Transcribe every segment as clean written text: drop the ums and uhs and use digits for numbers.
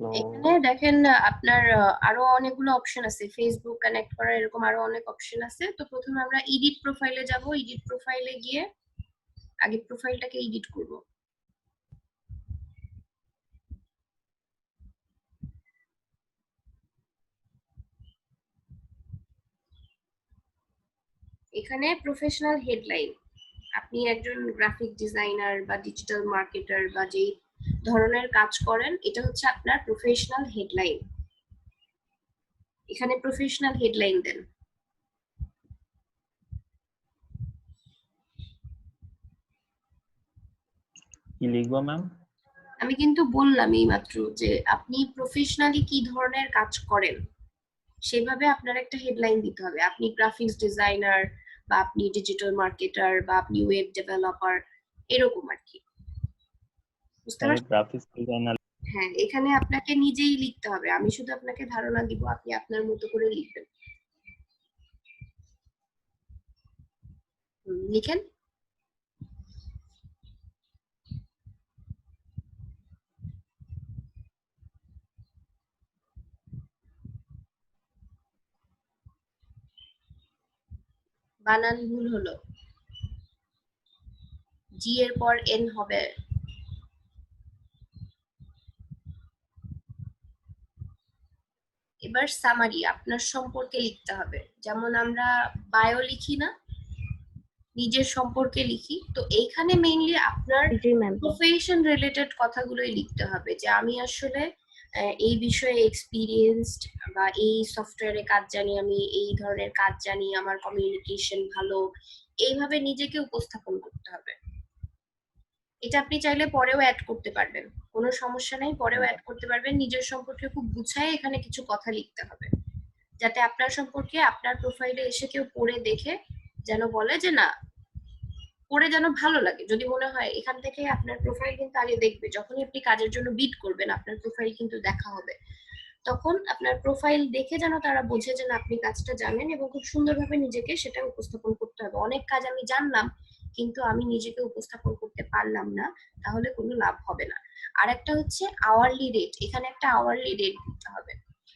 এখানে দেখেন আপনার আরো অনেকগুলো অপশন আছে, ফেসবুক কানেক্ট করার এরকম আরো অনেক অপশন আছে। তো প্রথমে আমরা এডিট প্রোফাইলে যাব, এডিট প্রোফাইলে গিয়ে আগে প্রোফাইলটাকে এডিট করব। এখানে প্রফেশনাল হেডলাইন, আপনি একজন গ্রাফিক ডিজাইনার বা ডিজিটাল মার্কেটার বা যেই ধরনের কাজ করেন, এটা হচ্ছে আপনার প্রফেশনাল হেডলাইন। এখানে প্রফেশনাল হেডলাইন দেন। কি লিখবো ম্যাম? আমি কিন্তু বললাম এই মাত্র যে আপনি প্রফেশনালি কি ধরনের কাজ করেন সেভাবে আপনার একটা হেডলাইন দিতে হবে। আপনি গ্রাফিক্স ডিজাইনার বা আপনি ডিজিটাল মার্কেটার বা আপনি ওয়েব ডেভেলপার, এরকম আর কি। বুঝতে আমি পারছেন? Graphics designer. হ্যাঁ, এখানে আপনাকে নিজেই লিখতে হবে, আমি শুধু আপনাকে ধারণা দিব, আপনি আপনার মতো করে লিখবেন। লিখেন। বানান ভুল হলো, জি এর পর এন হবে। এবার সামারি আপনার সম্পর্কে লিখতে হবে, যেমন আমরা বায়ো লিখি না, নিজের সম্পর্কে লিখি, তো এইখানে মেইনলি আপনার প্রফেশন রিলেটেড কথাগুলোই লিখতে হবে, যে আমি আসলে এই বিষয়ে এক্সপিরিয়েন্সড বা এই সফটওয়্যারে কাজ জানি, আমি এই ধরনের কাজ জানি, আমার কমিউনিকেশন ভালো, এইভাবে নিজেকে উপস্থাপন করতে হবে। এটা আপনি চাইলে পরেও অ্যাড করতে পারবেন, কোনো সমস্যা নেই, পরেও অ্যাড করতে পারবেন। নিজের সম্পর্কে খুব গুছায় এখানে কিছু কথা লিখতে হবে, যাতে আপনার সম্পর্কে আপনার প্রোফাইলে এসে কেউ পড়ে দেখে যেন বলে যে না, পড়ে যেন ভালো লাগে। যদি মনে হয় এখান থেকে, আপনার প্রোফাইল কিন্তু আগে দেখবে, যখনই আপনি কাজের জন্য বিড করবেন আপনার প্রোফাইল কিন্তু দেখা হবে, তখন আপনার প্রোফাইল দেখে যেন তারা বোঝে যে না, আপনি কাজটা জানেন, এবং খুব সুন্দরভাবে নিজেকে সেটা উপস্থাপন করতে হবে। অনেক কাজ আমি জানলাম কিন্তু আমি নিজেকে উপস্থাপন করতে পারলাম না, তাহলে কোনো লাভ হবে না। আর একটা হচ্ছে আওয়ারলি রেট, এখানে একটা আওয়ারলি রেট দিতে হবে,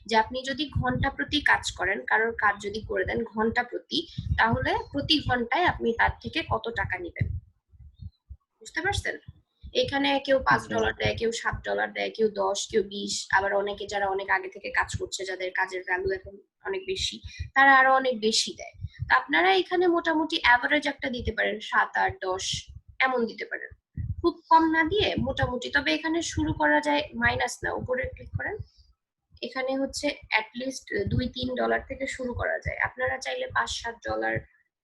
যে আপনি যদি ঘন্টা প্রতি কাজ করেন, কারোর কাজ যদি করে দেন ঘন্টা প্রতি, তাহলে প্রতি ঘন্টায় আপনি তার থেকে কত টাকা নেবেন। বুঝতে পারছেন? এখানে কেউ $5 দেয়, কেউ $7 দেয়, কেউ 10, কেউ 20, আবার অনেকে যারা অনেক আগে থেকে কাজ করছে, যাদের কাজের ভ্যালু এখন অনেক বেশি, তারা আরো অনেক বেশি দেয়। তো আপনারা এখানে মোটামুটি অ্যাভারেজ একটা দিতে পারেন, 7, 8, 10 এমন দিতে পারেন, খুব কম না দিয়ে মোটামুটি। তবে এখানে শুরু করা যায় মাইনাস না, উপরে ক্লিক করেন, এখানে হচ্ছে অ্যাটলিস্ট $2-3 থেকে শুরু করা যায়। আপনারা চাইলে $5-7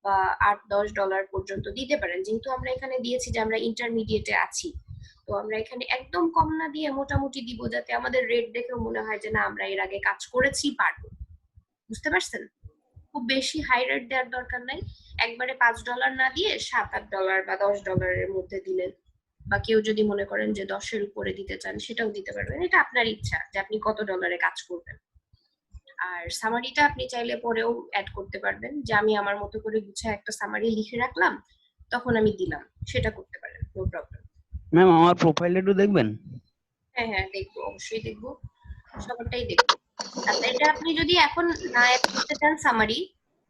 বা $8-10 পর্যন্ত দিতে পারেন, যেহেতু আমরা এখানে দিয়েছি যে আমরা ইন্টারমিডিয়েটে আছি, তো আমরা এখানে একদম কম না দিয়ে মোটামুটি দিব, যাতে আমাদের রেট দেখেও মনে হয় যে না, আমরা এর আগে কাজ করেছি, পারবো। বুঝতে পারছেন? খুব বেশি হাই রেট দেওয়ার দরকার নাই, একবারে $5 না দিয়ে $7-8 বা $10 মধ্যে দিলেন, বা কেউ যদি মনে করেন যে 10-এর উপরে দিতে চান সেটাও দিতে পারবেন, এটা আপনার ইচ্ছা যে আপনি কত ডলারে কাজ করবেন। আর সামারিটা আপনি চাইলে পরেও অ্যাড করতে পারবেন, যে আমি আমার মতো করে গুছায় একটা সামারি লিখে রাখলাম, তখন আমি দিলাম, সেটা করতে পারেন, নো প্রবলেম। ম্যাম আমার প্রোফাইলটা একটু দেখবেন? হ্যাঁ হ্যাঁ, দেখবো, অবশ্যই দেখবো, সবটাই দেখবো। আচ্ছা, এটা আপনি যদি এখন না অ্যাড করতে চান সামারি,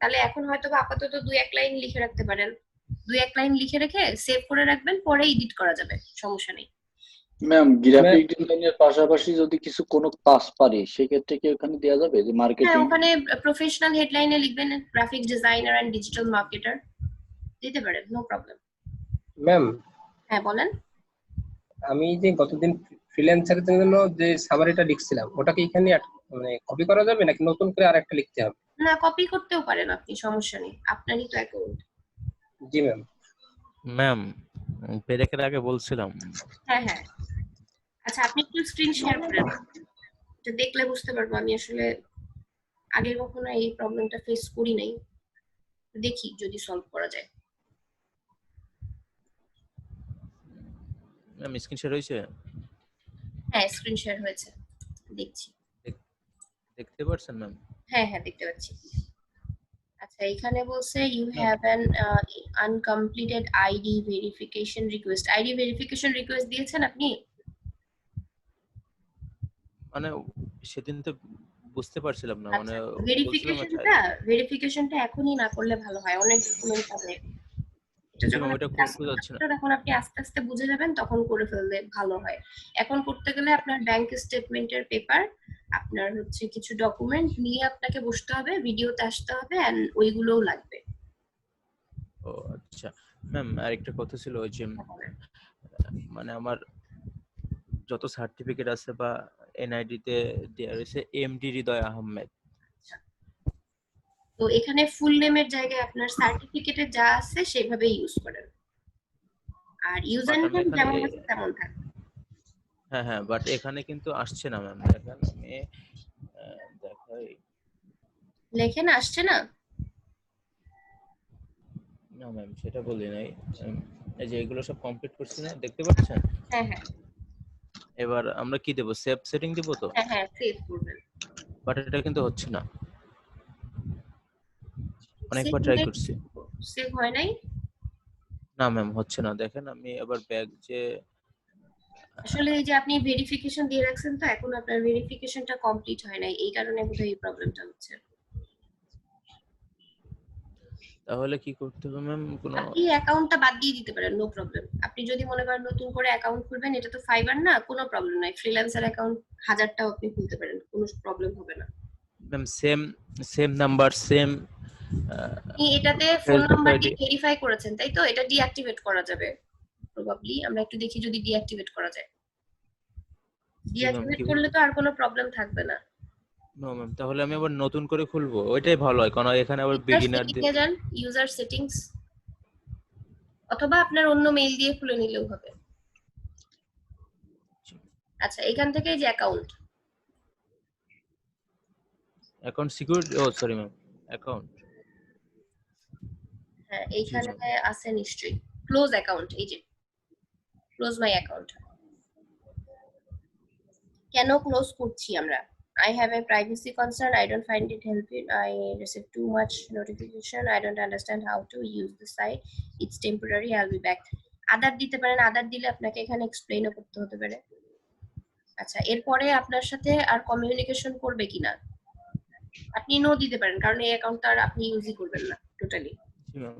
তাহলে এখন হয়তো বা আপাতত 2-1 লাইন লিখে রাখতে পারেন, 2-1 লাইন লিখে রেখে সেভ করে রাখবেন, পরে এডিট করা যাবে, সমস্যা নেই। ম্যাম গ্রাফিক ডিজাইনের পাশাপাশি যদি কিছু কোনো কাজ পারি সেক্ষেত্রে কি ওখানে দেওয়া যাবে, যে হ্যাঁ, মার্কেটিং? ওখানে প্রফেশনাল হেডলাইনে লিখবেন graphic designer and digital marketer, দিতে পারেন, নো প্রবলেম। ম্যাম হ্যাঁ বলেন। আমি যে গতদিন ফ্রিল্যান্সারের জন্য যে সামারিটা লিখছিলাম, ওটা কি এখানে মানে কপি করা যাবে নাকি নতুন করে আরেকটা লিখতে হবে? না, কপি করতেও পারেন আপনি, সমস্যা নেই, আপনারই তো অ্যাকাউন্ট। জি ম্যাম। ম্যাম ব্রেকের আগে বলছিলাম। হ্যাঁ হ্যাঁ, আচ্ছা আপনি একটু স্ক্রিন শেয়ার করেন, এটা দেখলে বুঝতে পারবো। আমি আসলে আগে কখনো এই প্রবলেমটা ফেস করি নাই, দেখি যদি সলভ করা যায়। ম্যাম স্ক্রিন শেয়ার হয়েছে? হ্যাঁ, স্ক্রিন শেয়ার হয়েছে, দেখছি। দেখতে পারছেন ম্যাম? হ্যাঁ হ্যাঁ, দেখতে পাচ্ছি। আচ্ছা, এখানে বলছে you have an uncompleted ID verification request. ID verification request দিয়েছেন আপনি? মানে সেদিন তো বুঝতে পারছিলাম না, মানে আচ্ছা, বলছিলাম ভেরিফিকেশনটা এখনই না করলে ভালো হয়, অনেক ডকুমেন্ট আছে। এটা জি যখন ম্যাম, আপনি এটা কাজ করতে যাচ্ছে না। তখন আপনি আস্তে আস্তে বুঝে যাবেন, তখন করে ফেললে ভালো হয়। এখন করতে গেলে আপনার ব্যাংক স্টেটমেন্টের পেপার, আপনার হচ্ছে কিছু ডকুমেন্ট নিয়ে আপনাকে বসতে হবে, ভিডিওতে আসতে হবে, এন্ড ওইগুলোও লাগবে। ও আচ্ছা ম্যাম, আরেকটা কথা ছিল, ওই যে মানে আমার যত সার্টিফিকেট আছে বা এনআইডি তে দেওয়া রয়েছে এমডি হৃদয় আহমেদ। তো এখানে ফুল নেমের জায়গায় আপনার সার্টিফিকেটে যা আছে সেভাবে ইউজ করেন, আর ইউজার বাট আমি নেম এখানে যেমন আছে তেমন থাকবে। হ্যাঁ হ্যাঁ, বাট এখানে কিন্তু আসছে না ম্যাম। দেখেন আমি দেখাই। লেখেন আসছে না? না ম্যাম, সেটা বলি নাই। এই যে এগুলো সব কমপ্লিট করছি না, দেখতে পাচ্ছেন? হ্যাঁ হ্যাঁ এবার আমরা কি দেব, সেভ সেটিং দিব তো? হ্যাঁ হ্যাঁ সেভ করবেন। বাট এটা কিন্তু হচ্ছে না, অনেকবার ট্রাই করছি। সেভ হয় নাই? না ম্যাম, হচ্ছে না। দেখেন আমি আবার ব্যাক যে আসলে এই যে আপনি ভেরিফিকেশন দিয়ে রাখছেন, তো এখন আপনার ভেরিফিকেশনটা কমপ্লিট হয় নাই, এই কারণে বোধহয় এই প্রবলেমটা হচ্ছে। তাহলে কি করতে হবে ম্যাম? কোনো আপনি অ্যাকাউন্টটা বাদ দিয়ে দিতে পারেন, নো প্রবলেম। আপনি যদি মনে করেন নতুন করে অ্যাকাউন্ট খুলবেন, এটা তো ফাইবার না, কোনো প্রবলেম নাই। ফ্রিল্যান্সার অ্যাকাউন্ট হাজারটাও আপনি খুলতে পারেন, কোনো প্রবলেম হবে না। Ma'am same same number, same আপনি এটাতে ফোন ফেসবুক নাম্বার আইডি। দিয়ে ভেরিফাই করেছেন, তাই তো? এটা ডিঅ্যাক্টিভেট করা যাবে প্রবাবলি। আমরা একটু দেখি যদি ডিঅ্যাক্টিভেট করা যায়। জি ম্যাম, ডিঅ্যাক্টিভেট কি করলে তো আর কোনো প্রবলেম থাকবে না। নো ম্যাম, তাহলে আমি আবার নতুন করে খুলবো, ওইটাই ভালো হয়, কারণ এখানে আবার ইউজার বিগিনার সেটিং এ যান, ইউজার সেটিংস, অথবা আপনার অন্য মেইল দিয়ে খুলে নিলেও হবে। আচ্ছা, এখান থেকে যে অ্যাকাউন্ট, অ্যাকাউন্ট সিকিউরিটি, ও সরি ম্যাম, অ্যাকাউন্ট। হ্যাঁ জি এইখানে ম্যাম। আছে নিশ্চয়ই ক্লোজ অ্যাকাউন্ট, এই যে ক্লোজ মাই অ্যাকাউন্ট। কেন ক্লোজ করছি আমরা? I have a privacy concern. I don't find it helpful. I receive too much notification. I don't understand how to use the site. It's temporary. I'll be back. আদার দিতে পারেন, আদার দিলে আপনাকে এখানে এক্সপ্লেইনও করতে হতে পারে। আচ্ছা, এরপরে আপনার সাথে আর কমিউনিকেশন করবে কিনা আপনি নো দিতে পারেন, কারণ এই অ্যাকাউন্টটা আর আপনি ইউজই করবেন না totally. G ma'am.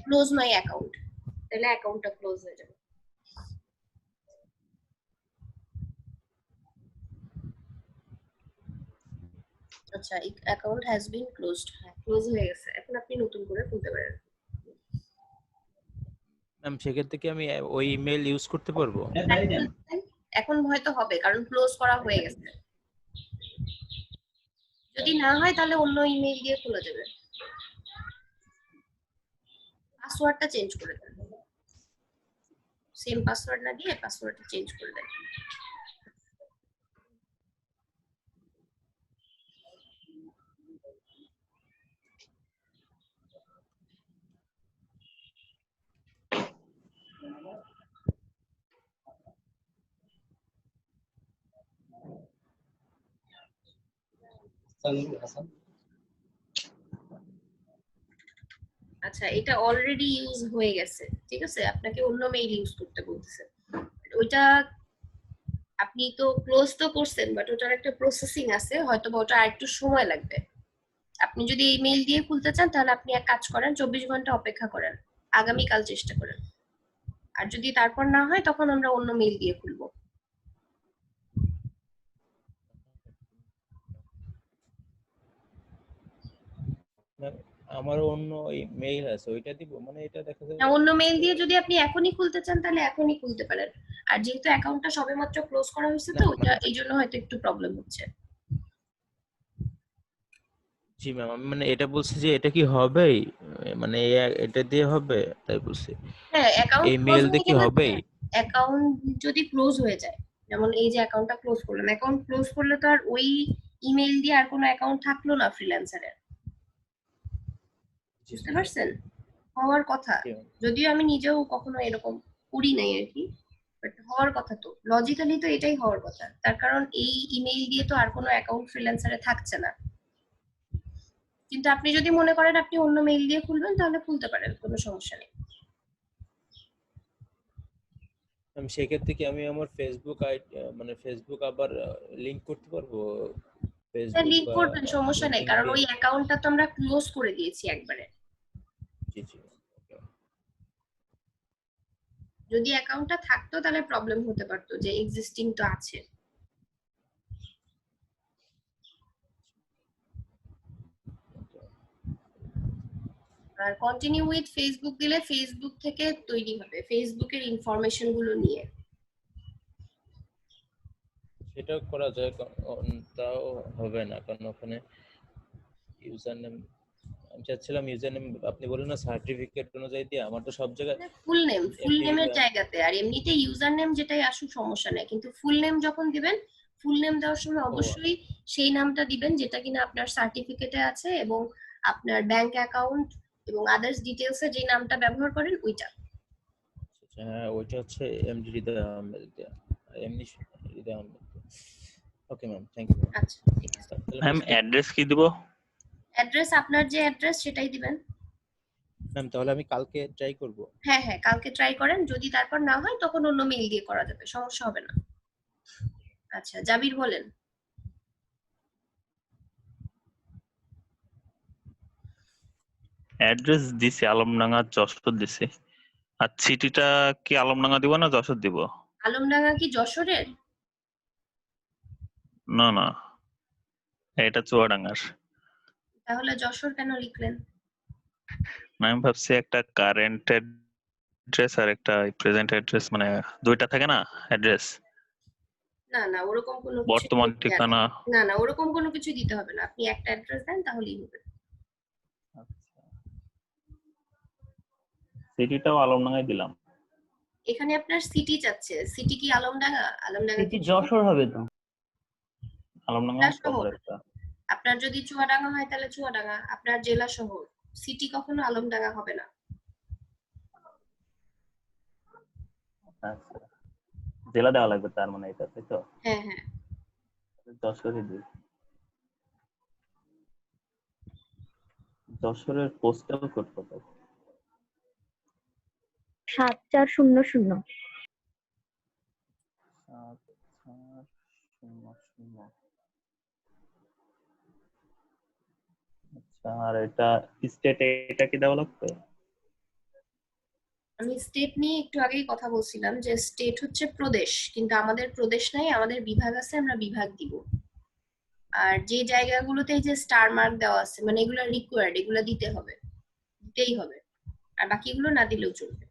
Close my account, তাহলে অ্যাকাউন্টটা ক্লোজ হয়ে যাবে। আচ্ছা, অ্যাকাউন্ট হ্যাজ বিন ক্লোজড, হ্যাঁ ক্লোজ হয়ে গেছে। এখন আপনি নতুন করে খুলতে পারেন। ম্যাম সেক্ষেত্রে কি আমি ওই ইমেল ইউজ করতে পারবো? এখন হয়তো হবে, কারণ ক্লোজ করা হয়ে গেছে। যদি না হয় তাহলে অন্য ইমেল দিয়ে খোলা যাবে। পাসওয়ার্ডটা চেঞ্জ করে দেন, সেম পাসওয়ার্ড না দিয়ে পাসওয়ার্ডটা চেঞ্জ করে দেন। আচ্ছা, এটা অলরেডি ইউজ হয়ে গেছে, ঠিক আছে? আপনাকে অন্য মেইল ইউজ করতে বলতেছে। ওইটা আপনি তো ক্লোজ তো করছেন, বাট ওটার একটা প্রসেসিং আছে, হয়তো বা ওটা আরেকটু সময় লাগবে। আপনি যদি ইমেল দিয়ে খুলতে চান, তাহলে আপনি এক কাজ করেন, 24 ঘন্টা অপেক্ষা করেন, আগামীকাল চেষ্টা করেন। আর যদি তারপর না হয়, তখন আমরা অন্য মেইল দিয়ে খুলবো। ম্যাম আমার অন্য মেইল আছে, ওইটা দিব? মানে এটা দেখা যাবে না, অন্য মেইল দিয়ে যদি আপনি এখনই খুলতে চান, তাহলে এখনই খুলতে পারেন। আর যেহেতু অ্যাকাউন্টটা সবেমাত্র ক্লোজ করা হয়েছে, না তো ওটা মানে এই জন্য হয়তো একটু প্রবলেম হচ্ছে। জি ম্যাম, আমি মানে এটা বলছি যে এটা কি হবেই, মানে এটা দিয়ে হবে তাই বলছি। হ্যাঁ, অ্যাকাউন্ট এই ক্লোজ মেইল দিয়ে হয়ে কি গেলে, হবেই? অ্যাকাউন্ট যদি ক্লোজ হয়ে যায়, যেমন এই যে অ্যাকাউন্টটা ক্লোজ করলাম, অ্যাকাউন্ট ক্লোজ করলে তো আর ওই ইমেল দিয়ে আর কোনো অ্যাকাউন্ট থাকলো না ফ্রিল্যান্সারের। জি বুঝতে জি পারছেন? হওয়ার কথা, জি ম্যাম। যদিও আমি নিজেও কখনো এরকম করি নাই আর কি, বাট হওয়ার কথা তো, লজিক্যালি তো এটাই হওয়ার কথা। তার কারণ এই ইমেল দিয়ে তো আর কোনো অ্যাকাউন্ট ফ্রিল্যান্সারে থাকছে না। কিন্তু আপনি যদি মনে করেন আপনি অন্য মেইল দিয়ে খুলবেন, তাহলে খুলতে পারেন, কোনো সমস্যা নেই। ম্যাম সেক্ষেত্রে কি আমি আমার ফেসবুক মানে ফেসবুক আবার লিংক করতে পারবো, ফেসবুক লিংক বা করবেন, সমস্যা নেই, কারণ লিংকডইন? ওই অ্যাকাউন্টটা তো আমরা ক্লোজ করে দিয়েছি একবারে। জি জি। Okay. যদি অ্যাকাউন্টটা থাকতো তাহলে প্রবলেম হতে পারতো, যে এক্সিস্টিং তো আছে। আর কন্টিনিউ উইথ ফেসবুক দিলে ফেসবুক থেকে তৈরি হবে, ফেসবুকের ইনফরমেশন গুলো নিয়ে। সেটাও করা যায়, তাও হবে না কারণ ওখানে ইউজার নেম, আমি চাচ্ছিলাম ইউজার নেম আপনি বলেন না সার্টিফিকেট অনুযায়ী দিয়ে, আমার তো সব জায়গায় ফুল নেমের একই। জায়গাতে, আর এমনিতে ইউজার নেম যেটাই আসুক সমস্যা নেই, কিন্তু ফুল নেম যখন দিবেন, ফুল নেম দেওয়ার সময় অবশ্যই সেই নামটা দিবেন যেটা কিনা আপনার সার্টিফিকেটে আছে, এবং আপনার ব্যাংক অ্যাকাউন্ট এবং আদার্স ডিটেলসে যে নামটা ব্যবহার করেন ওইটা। হ্যাঁ ওইটা হচ্ছে এমডি হৃদয় আহমেদ দিয়া, এমনি Hridoy Ahmed. Okay ma'am, thank you. আচ্ছা ঠিক আছে। ম্যাম অ্যাড্রেস কি দিব? অ্যাড্রেস আপনার যে অ্যাড্রেস সেটাই দিবেন। ম্যাম তাহলে আমি কালকে ট্রাই করব। হ্যাঁ হ্যাঁ, কালকে ট্রাই করেন, যদি তারপর না হয় তখন অন্য মেইল দিয়ে করা যাবে, সমস্যা হবে না। আচ্ছা জাবির বলেন। অ্যাড্রেস দিছি আলমডাঙ্গা যশোর দিছি। আর সিটিটা কি আলমডাঙ্গা দিব না যশোর দিব? আলমডাঙ্গা কি যশোরের? না না, এটা চুয়াডাঙ্গার। তাহলে যশোর কেন লিখলেন? না, আমি ভাবছি একটা কারেন্ট অ্যাড্রেস আর একটা প্রেজেন্ট অ্যাড্রেস, মানে দুইটা থাকে না অ্যাড্রেস, না না, ওরকম কোনো কিছু বর্তমান দিতে হবে ঠিকানা। না, না ওরকম কোনো কিছু দিতে হবে না, আপনি একটা অ্যাড্রেস দেন তাহলেই হবে। সিটিটাও আলমডাঙ্গায় দিলাম। এখানে আপনার সিটি চাচ্ছে, সিটি কি আলমডাঙ্গা? আলমডাঙ্গা সিটি কি যশোর হবে তো। আলমডাঙ্গা জেলা শহর? শহর একটা। আপনার যদি চুয়াডাঙ্গা হয় তাহলে চুয়াডাঙ্গা আপনার জেলা শহর, সিটি কখনো আলমডাঙ্গা হবে না। আচ্ছা, জেলা দেওয়া লাগবে তার মানে, এটা তাই তো? হ্যাঁ হ্যাঁ। যশোরে দিই। যশোরের পোস্টাল কোড কত? 7400। 7400। আচ্ছা, আর এটা স্টেট, এটা কি দেওয়া লাগবে? আমি স্টেট নিয়ে একটু আগেই কথা বলছিলাম, যে স্টেট হচ্ছে প্রদেশ, কিন্তু আমাদের প্রদেশ নাই, আমাদের বিভাগ আছে, আমরা বিভাগ দিব। আর যে জায়গাগুলোতে এই যে স্টার মার্ক দেওয়া আছে, মানে এগুলো রিকোয়ার্ড, এগুলো দিতে হবে, দিতেই হবে, আর বাকিগুলো না দিলেও চলবে।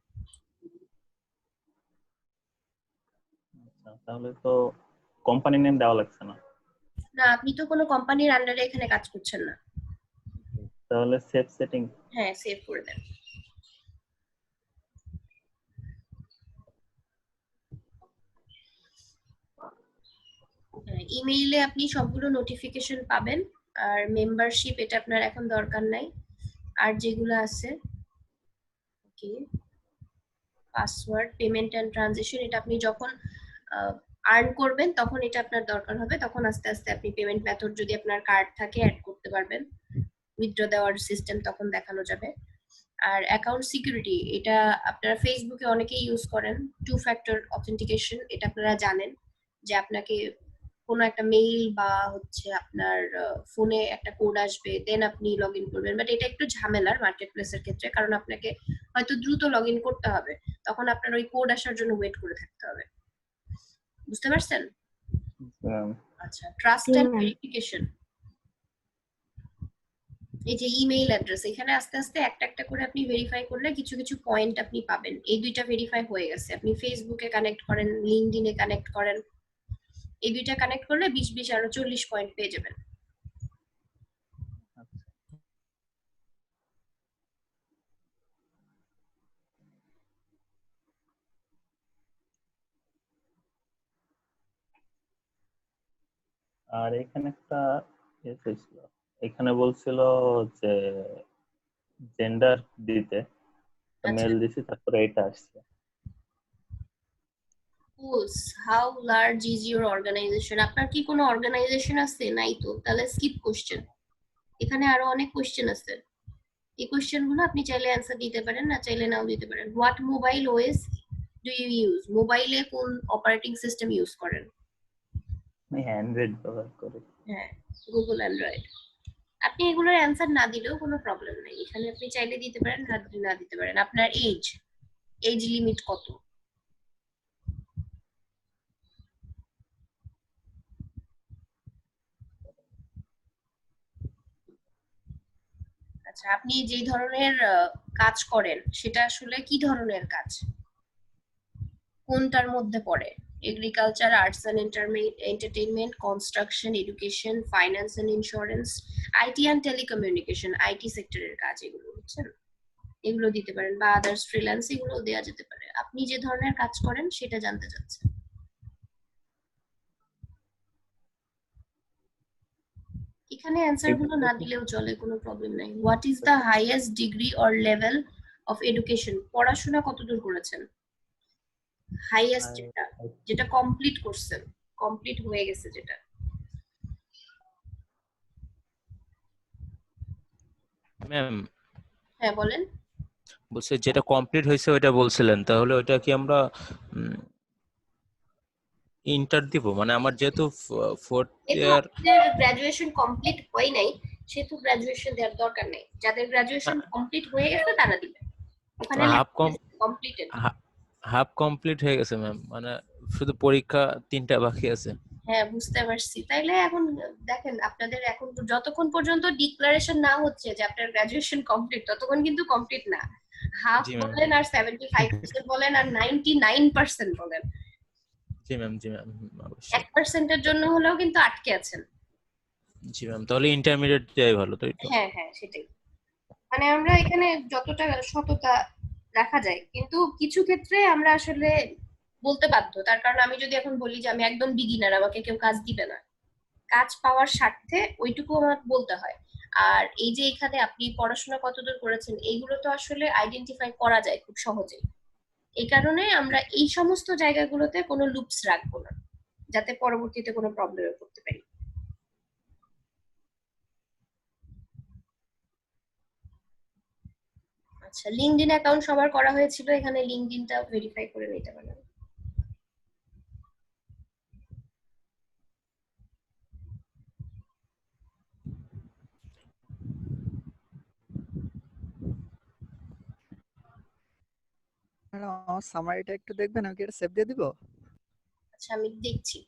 আচ্ছা, তাহলে তো কোম্পানি নেম দেওয়া লাগছে না। না, আপনি তো কোনো কোম্পানির আন্ডারে এখানে কাজ করছেন না। তাহলে সেভ সেটিং। হ্যাঁ, সেভ করে দেন। ইমেইলে আপনি সবগুলো নোটিফিকেশন পাবেন, আর মেম্বারশিপ এটা আপনার এখন দরকার নাই, আর যেগুলো আছে ওকে, পাসওয়ার্ড, পেমেন্ট এন্ড ট্রানজিশন, এটা আপনি যখন আর্ন করবেন তখন এটা আপনার দরকার হবে, তখন আস্তে আস্তে আপনি পেমেন্ট মেথড যদি আপনার কার্ড থাকে অ্যাড করতে পারবেন, উইথড্র দেওয়ার সিস্টেম তখন দেখানো যাবে। আর অ্যাকাউন্ট সিকিউরিটি, এটা আপনারা ফেসবুকে অনেকেই ইউজ করেন, 2 ফ্যাক্টর অথেন্টিকেশন, এটা আপনারা জানেন যে আপনাকে কোনো একটা মেইল বা হচ্ছে আপনার ফোনে একটা কোড আসবে, দেন আপনি লগ ইন করবেন, বাট এটা একটু ঝামেলার মার্কেট প্লেসের ক্ষেত্রে, কারণ আপনাকে হয়তো দ্রুত লগ ইন করতে হবে, তখন আপনার ওই কোড আসার জন্য ওয়েট করে থাকতে হবে। বুঝতে পারছেন? আচ্ছা, ট্রাস্ট এন্ড ভেরিফিকেশন, এই যে ইমেইল অ্যাড্রেস, এখানে আস্তে আস্তে একটা একটা করে আপনি ভেরিফাই করলে কিছু কিছু পয়েন্ট আপনি পাবেন। এই দুইটা ভেরিফাই হয়ে গেছে, আপনি ফেসবুকে কানেক্ট করেন, লিঙ্কডইনে কানেক্ট করেন, এই দুইটা কানেক্ট করলে 20 আরো 40 পয়েন্ট পেয়ে যাবেন। আর এখানে একটা ছিল, এখানে বলছিল যে জেন্ডার দিতে, মেল দিছি, তারপরে এটা আসছে। How large is your organisation? আপনার কি কোনো অর্গানাইজেশন আছে? নাই তো, তাহলে স্কিপ কোশ্চেন, এখানে আরো অনেক কোশ্চেন আছে, এই কোশ্চেন গুলো আপনি চাইলে অ্যান্সার দিতে পারেন, না চাইলে নাও দিতে পারেন। What mobile OS do you use মোবাইলে কোন অপারেটিং সিস্টেম ইউজ করেন? আমি অ্যান্ড্রয়েড ব্যবহার করি। হ্যাঁ, গুগল অ্যান্ড্রয়েড। আপনি এগুলোর অ্যান্সার না দিলেও কোনো প্রবলেম নেই, এখানে আপনি চাইলে দিতে পারেন, না দিতে পারেন। আপনার এজ লিমিট কত? আচ্ছা, আপনি যে ধরনের কাজ করেন সেটা আসলে কি ধরনের কাজ, কোনটার মধ্যে পড়ে? Agriculture, arts and entertainment, construction, education, finance and insurance, IT and telecommunication, IT সেক্টরের কাজ এগুলো, বুঝছেন? এগুলো দিতে পারেন, বা আদার্স ফ্রিল্যান্স, এগুলো দেওয়া যেতে পারে। আপনি যে ধরনের কাজ করেন সেটা জানতে চাচ্ছেন। এখানে অ্যান্সার গুলো না দিলেও চলে, কোনো প্রবলেম নাই। What is the highest degree or level of education? পড়াশোনা কতদূর করেছেন? হাইয়েস্ট যেটা কমপ্লিট করছেন, কমপ্লিট হয়ে গেছে যেটা। ম্যাম হ্যাঁ বলেন। বলছে যেটা কমপ্লিট হয়েছে ওইটা বলছিলেন, তাহলে ওইটা কি আমরা ইন্টার দিব? মানে আমার যেহেতু ফোর্থ ইয়ার, গ্রাজুয়েশন কমপ্লিট হয় নাই সেহেতু গ্রাজুয়েশন দেওয়ার দরকার নেই। যাদের গ্রাজুয়েশন কমপ্লিট হয়ে গেছে তারা দিবে, ওখানে কমপ্লিটেড। হাফ কমপ্লিট হয়ে গেছে ম্যাম, মানে শুধু পরীক্ষা 3টা বাকি আছে। হ্যাঁ বুঝতে পারছি। তাইলে এখন দেখেন, আপনাদের এখন যতক্ষণ পর্যন্ত ডিক্লারেশন না হচ্ছে যে আপনার গ্রাজুয়েশন কমপ্লিট, ততক্ষণ কিন্তু কমপ্লিট না। হাফ বলেন আর 75% বলেন আর 99% বলেন, জি ম্যাম, জি ম্যাম, 1% এর জন্য হলেও কিন্তু আটকে আছেন। জি ম্যাম, তাহলে ইন্টারমিডিয়েট দেওয়াই ভালো, তাই তো? হ্যাঁ হ্যাঁ, সেটাই। মানে আমরা এখানে যতটা সততা রাখা যায়, কিন্তু কিছু ক্ষেত্রে আমরা আসলে বলতে বাধ্য। তার কারণ আমি যদি এখন বলি যে আমি একদম বিগিনার, আমাকে কেউ কাজ দিবে না, কাজ পাওয়ার স্বার্থে ওইটুকু আমার বলতে হয়। আর এই যে এখানে আপনি পড়াশোনা কতদূর করেছেন, এইগুলো তো আসলে আইডেন্টিফাই করা যায় খুব সহজেই। এই কারণে আমরা এই সমস্ত জায়গাগুলোতে কোনো লুপস রাখবো না, যাতে পরবর্তীতে কোনো প্রবলেমে পড়তে পারি। আচ্ছা, লিঙ্কডইন অ্যাকাউন্ট সবার করা হয়েছিল, এখানে লিঙ্কডইনটা ভেরিফাই করে নিতে পারেন। ম্যাডাম আমার সামারিটা একটু দেখবেন, আমি কি এটা সেভ দিয়ে দিব? আচ্ছা, আমি দেখছি।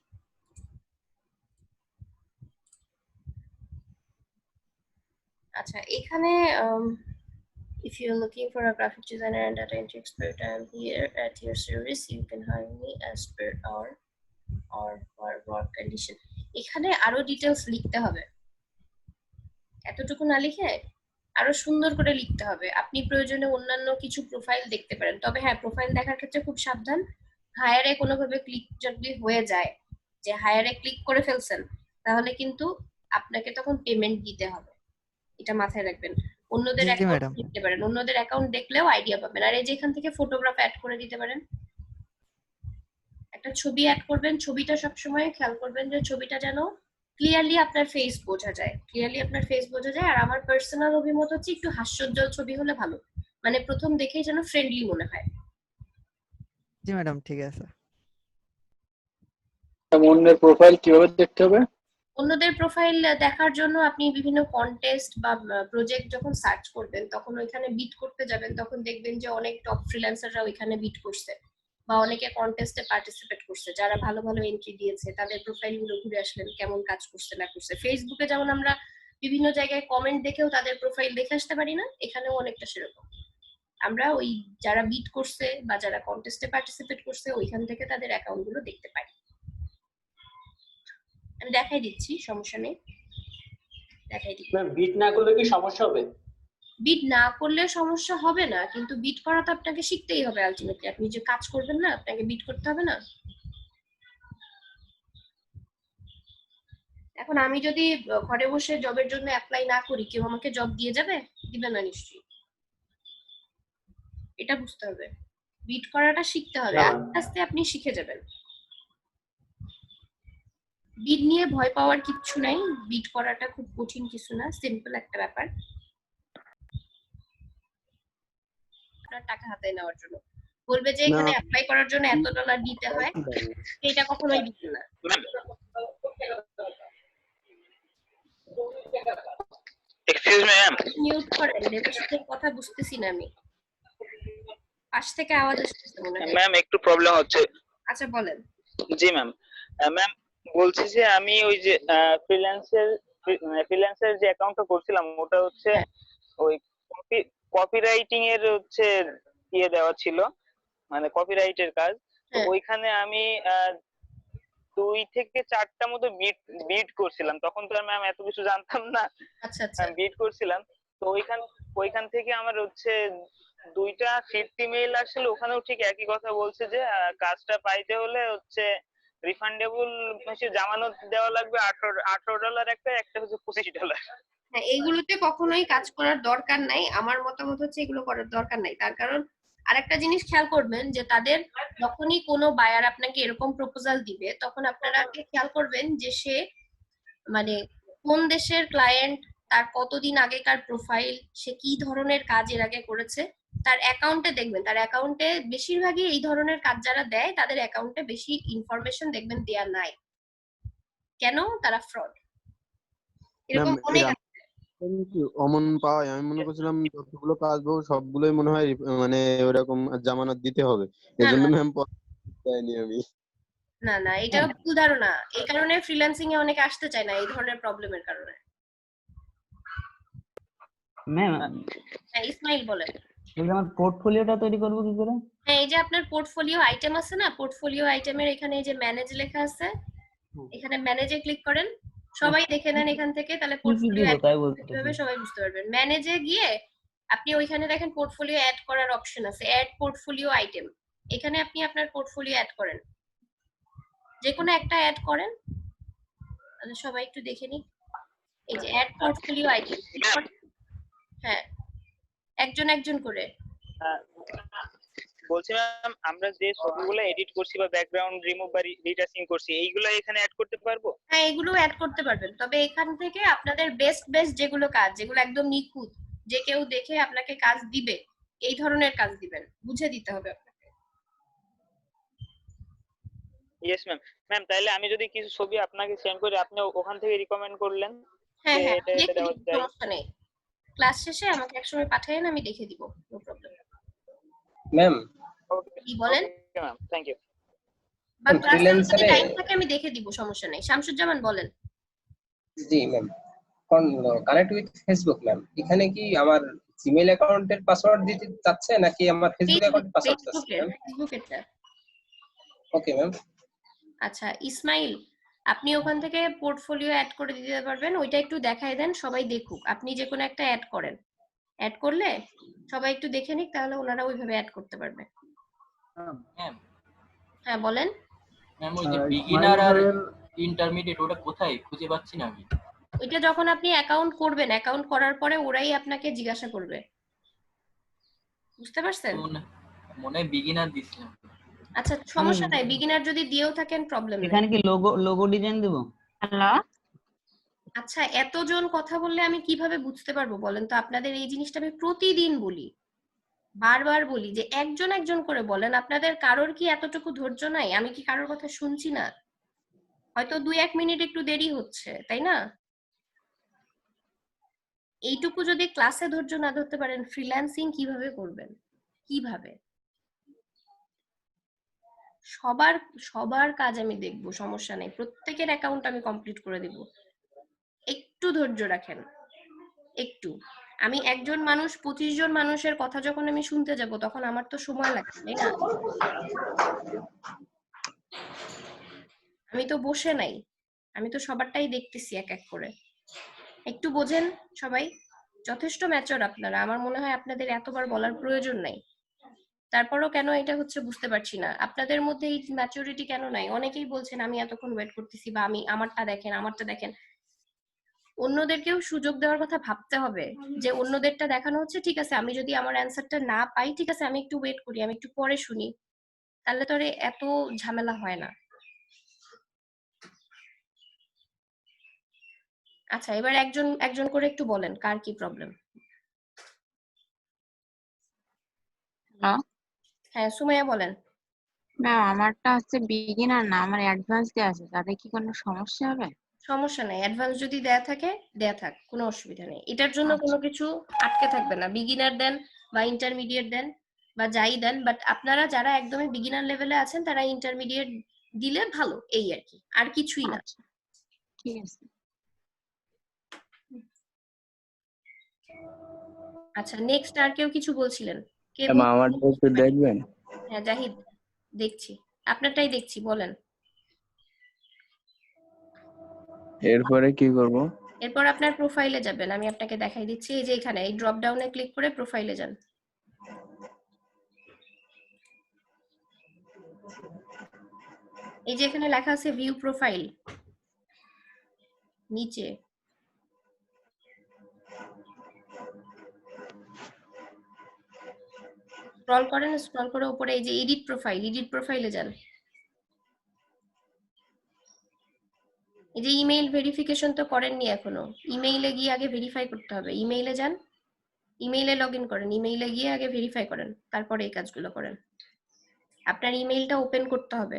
আচ্ছা, এখানে if you're looking for a graphic designer and data entry expert, I'm here at your service. You can hire me as per our work condition. এখানে আরো ডিটেলস লিখতে হবে, এতটুকু না লিখে আরো সুন্দর করে লিখতে হবে। আপনি প্রয়োজনে অন্যান্য কিছু প্রোফাইল দেখতে পারেন, তবে হ্যাঁ, প্রোফাইল দেখার ক্ষেত্রে খুব সাবধান। হায়ারে কোনোভাবে ক্লিক যদি হয়ে যায়, যে হায়ারে ক্লিক করে ফেলছেন, তাহলে কিন্তু আপনাকে তখন পেমেন্ট দিতে হবে, এটা মাথায় রাখবেন। অন্যদের জি অ্যাকাউন্ট ম্যাডাম। দেখতে পারেন, অন্যদের অ্যাকাউন্ট দেখলেও আইডিয়া পাবেন। আর এই যে এখান থেকে ফটোগ্রাফ অ্যাড করে দিতে পারেন, একটা ছবি অ্যাড করবেন, ছবিটা সবসময় খেয়াল করবেন যে ছবিটা যেন ক্লিয়ারলি আপনার ফেস বোঝা যায়, আর আমার পার্সোনাল অভিমত হচ্ছে একটু হাস্যোজ্জ্বল ছবি হলে ভালো, মানে প্রথম দেখেই যেন ফ্রেন্ডলি মনে হয়। জি ম্যাডাম, ঠিক আছে। অন্যের প্রোফাইল কিভাবে দেখতে হবে? অন্যদের প্রোফাইল দেখার জন্য আপনি বিভিন্ন কন্টেস্ট বা প্রজেক্ট যখন সার্চ করবেন, তখন ওইখানে বিট করতে যাবেন, তখন দেখবেন যে অনেক টপ ফ্রিল্যান্সাররা ওইখানে বিট করছে, বা অনেকে কন্টেস্টে পার্টিসিপেট করছে, যারা ভালো ভালো এন্ট্রি দিয়েছে তাদের প্রোফাইল গুলো ঘুরে আসলেন, কেমন কাজ করছে না করছে। ফেসবুকে যেমন আমরা বিভিন্ন জায়গায় কমেন্ট দেখেও তাদের প্রোফাইল দেখে আসতে পারি না, এখানেও অনেকটা সেরকম। আমরা ওই যারা বিট করছে বা যারা কন্টেস্টে পার্টিসিপেট করছে ওইখান থেকে তাদের অ্যাকাউন্ট গুলো দেখতে পারি। আমি দেখাই দিচ্ছি, সমস্যা নেই, দেখাই দিচ্ছি। বিট না করলে কি সমস্যা হবে? বিট না করলে সমস্যা হবে না, কিন্তু বিট করা তো আপনাকে শিখতেই হবে আলটিমেটলি। আপনি যে কাজ করবেন না, আপনাকে বিট করতে হবে না? এখন আমি যদি ঘরে বসে জবের জন্য অ্যাপ্লাই না করি, কেউ আমাকে জব দিয়ে যাবে? দিবে না নিশ্চয়ই, এটা বুঝতে হবে। বিট করাটা শিখতে হবে, আস্তে আস্তে আপনি শিখে যাবেন। বিট নিয়ে ভয় পাওয়ার কিচ্ছু নাই, বিট করাটা খুব কঠিন কিছু না, সিম্পল একটা ব্যাপার আপনার টাকা হাতে নেওয়ার জন্য। বলবে যে এখানে অ্যাপ্লাই করার জন্য এত ডলার দিতে হয়, এটা কখনোই দিবে না। এক্সকিউজ মি ম্যাম, মিউট করেন, দেবশ্রীর কথা বুঝতেছি না আমি, পাশ থেকে আওয়াজ আসতেছে মনে হয়। ম্যাম একটু প্রবলেম হচ্ছে। আচ্ছা বলেন। জি ম্যাম। ম্যাম বলছি যে আমি ওই যে ফ্রিল্যান্সের যে অ্যাকাউন্টটা করছিলাম ওটা হচ্ছে হ্যাঁ। ওই কপিরাইটিং এর হচ্ছে ইয়ে দেওয়া ছিল, মানে কপিরাইটের কাজ। তো হ্যাঁ। ওইখানে আমি 2 থেকে 4টা মতো বিট করছিলাম, তখন তো আর ম্যাম এত কিছু জানতাম না। আচ্ছা আচ্ছা বিট করছিলাম, তো ওইখান থেকে আমার হচ্ছে 2টা ফিফটি মেইল আসলে, ওখানেও ঠিক একই কথা বলছে যে কাজটা পাইতে হলে হচ্ছে রিফান্ডেবল জামানত দেওয়া লাগবে 18 ডলার একটা হচ্ছে $25। হ্যাঁ, এইগুলোতে কখনোই কাজ করার দরকার নাই, আমার মতামত হচ্ছে এগুলো করার দরকার নাই। তার কারণ আরেকটা জিনিস খেয়াল করবেন যে তাদের যখনই কোনো বায়ার আপনাকে এরকম প্রপোজাল দিবে তখন আপনারা খেয়াল করবেন যে সে মানে কোন দেশের ক্লায়েন্ট, তার কতদিন আগেকার প্রোফাইল, সে কি ধরনের কাজ এর আগে করেছে, তার অ্যাকাউন্টে দেখবেন, তার অ্যাকাউন্টে বেশিরভাগই এই ধরনের কাজ যারা দেয় তাদের অ্যাকাউন্টে বেশি ইনফরমেশন দেখবেন দেয়া নাই। কেন? তারা ফ্রড। এরকম অনেক অমন পাওয়ায় আমি মনে করছিলাম যতগুলো কাজ পাবো সবগুলোই মনে হয় মানে ওরকম জামানত দিতে হবে, এজন্য ম্যাম দেয়নি আমি। না না, এটা ভুল ধারণা। এই কারণে ফ্রিল্যান্সিং এ অনেকে আসতে চায় না, এই ধরনের প্রবলেমের কারণে। ম্যাম হ্যাঁ ইসমাইল বলেন। আমার পোর্টফোলিওটা তৈরি করব কি করে? হ্যাঁ, এই যে আপনার পোর্টফোলিও আইটেম আছে না, পোর্টফোলিও আইটেমের এখানে এই যে ম্যানেজ লেখা আছে, এখানে ম্যানেজে ক্লিক করেন, সবাই দেখে নেন এখান থেকে, তাহলে পোর্টফোলিও অ্যাড কিভাবে সবাই বুঝতে পারবেন। ম্যানেজে গিয়ে আপনি ওইখানে দেখেন পোর্টফোলিও অ্যাড করার অপশন আছে, অ্যাড পোর্টফোলিও আইটেম। এখানে আপনি আপনার পোর্টফোলিও অ্যাড করেন, যে কোনো একটা অ্যাড করেন, তাহলে সবাই একটু দেখে নিই। এই যে অ্যাড পোর্টফোলিও আইটেম, হ্যাঁ একজন একজন করে। বলছি ম্যাম, আমরা যে ছবিগুলো এডিট করছি বা ব্যাকগ্রাউন্ড রিমুভ বা রিটাচিং করছি এইগুলো এখানে অ্যাড করতে পারবো? হ্যাঁ এগুলো অ্যাড করতে পারবেন, তবে এখান থেকে আপনাদের বেস্ট যেগুলো কাজ, যেগুলো একদম নিখুঁত, যে কেউ দেখে আপনাকে কাজ দিবে, এই ধরনের কাজ দিবেন, বুঝে দিতে হবে আপনাকে। Yes ma'am. ম্যাম তাহলে আমি যদি কিছু ছবি আপনাকে সেন্ড করি, আপনি ওখান থেকে রিকমেন্ড করলেন হ্যাঁ হ্যাঁ এটা দেখে দেওয়া দিব, যায়? সমস্যা নেই। ক্লাস শেষে আমাকে একসময় পাঠায়েন, আমি দেখে দিব, নো প্রবলেম। ম্যাম কি বলেন? Okay ma'am, thank you. বা ক্লাসে যদি টাইম থাকে আমি দেখে দিব, সমস্যা নেই। শামসুজ্জামান বলেন। জি ma'am, connect with Facebook ma'am, এখানে কি আমার জিমেইল অ্যাকাউন্টের পাসওয়ার্ড দিতে চাচ্ছে নাকি আমার ফেসবুক অ্যাকাউন্টের পাসওয়ার্ড চাচ্ছে ম্যাম? ফেসবুকেরটা। Okay ma'am. আচ্ছা ইসমাইল, আপনি ওখান থেকে পোর্টফোলিও অ্যাড করে দিতে পারবেন, ওইটা একটু দেখায় দেন, সবাই দেখুক। আপনি যে কোনো একটা অ্যাড করেন, অ্যাড করলে সবাই একটু দেখে নিক, তাহলে ওনারা ওইভাবে অ্যাড করতে পারবে। হ্যাঁ বলেন। ম্যাম ওই যে বিগিনার আর ইন্টারমিডিয়েট ওটা কোথায় খুঁজে পাচ্ছি না আমি? ওইটা যখন আপনি অ্যাকাউন্ট করবেন, অ্যাকাউন্ট করার পরে ওরাই আপনাকে জিজ্ঞাসা করবে, বুঝতে পারছেন? মনে হয় বিগিনার দিছিলাম। আচ্ছা সমস্যা নাই, বিগিনার যদি দিয়েও থাকেন প্রবলেম নেই। এখানে কি লোগো ডিজাইন দেব? হ্যালো, আচ্ছা এতজন কথা বললে আমি কিভাবে বুঝতে পারবো বলেন তো? আপনাদের এই জিনিসটা আমি প্রতিদিন বলি, বারবার বলি যে একজন একজন করে বলেন। আপনাদের কারোর কি এতটুকু ধৈর্য নাই? আমি কি কারোর কথা শুনছি না? হয়তো 2-1 মিনিট একটু দেরি হচ্ছে, তাই না? এইটুকু যদি ক্লাসে ধৈর্য না ধরতে পারেন, ফ্রিল্যান্সিং কিভাবে করবেন? কিভাবে? সবার কাজ আমি দেখবো, সমস্যা নেই, প্রত্যেকের অ্যাকাউন্ট আমি কমপ্লিট করে দিব। একটু ধৈর্য রাখেন, একটু। আমি একজন মানুষ 25 জন মানুষের কথা যখন আমি শুনতে যাব তখন আমার তো সময় লাগবে, তাই না? আমি তো বসে নাই, আমি তো সবারটাই দেখতেছি এক এক করে। একটু বোঝেন সবাই, যথেষ্ট ম্যাচিওর আপনারা, আমার মনে হয় আপনাদের এতবার বলার প্রয়োজন নাই। তারপরও কেন এটা হচ্ছে বুঝতে পারছি না, আপনাদের মধ্যে এই ম্যাচুরিটি কেন নাই? অনেকেই বলছেন আমি এতক্ষণ ওয়েট করতেছি, বা আমি আমারটা দেখেন। অন্যদেরকেও সুযোগ দেওয়ার কথা ভাবতে হবে, যে অন্যদেরটা দেখানো হচ্ছে, ঠিক আছে আমি যদি আমার অ্যান্সারটা না পাই, ঠিক আছে আমি একটু ওয়েট করি, আমি একটু পরে শুনি, তাহলে তো এত ঝামেলা হয় না। আচ্ছা এবার একজন একজন করে একটু বলেন কার কি প্রবলেম। হ্যাঁ সুমাইয়া বলেন। ম্যাম আমারটা হচ্ছে বিগিনার না, আমার অ্যাডভান্স দেওয়া আছে, তাতে কি কোনো সমস্যা হবে? সমস্যা নাই, অ্যাডভান্স যদি দেয়া থাকে দেয়া থাক, কোনো অসুবিধা নেই। এটার জন্য কোনো কিছু আটকে থাকবে না, বিগিনার দেন বা ইন্টারমিডিয়েট দেন বা যাই দেন, বাট আপনারা যারা একদমই বিগিনার লেভেলে আছেন তারা ইন্টারমিডিয়েট দিলে ভালো, এই আর কি, আর কিছুই না। ঠিক আছে। আচ্ছা নেক্সট আর কেউ কিছু বলছিলেন? কে ম্যাম আমারটা একটু দেখবেন। হ্যাঁ জাহিদ দেখছি, আপনারটাই দেখছি, বলেন। এরপরে কি করব? এরপর আপনার প্রোফাইলে যাবেন, আমি আপনাকে দেখাই দিচ্ছি, এই যে এখানে এই ড্রপ ডাউনে ক্লিক করে প্রোফাইলে যান। এই যে এখানে লেখা আছে ভিউ প্রোফাইল, নিচে স্ক্রল করেন, স্ক্রল করে উপরে এই যে এডিট প্রোফাইল, এডিট প্রোফাইলে যান। এই যে ইমেইল ভেরিফিকেশন তো করেননি এখনো, ইমেইলে গিয়ে আগে ভেরিফাই করতে হবে। ইমেইলে যান, ইমেইলে লগ ইন করেন, ইমেইলে গিয়ে আগে ভেরিফাই করেন, তারপরে এই কাজগুলো করেন। আপনার ইমেইলটা ওপেন করতে হবে,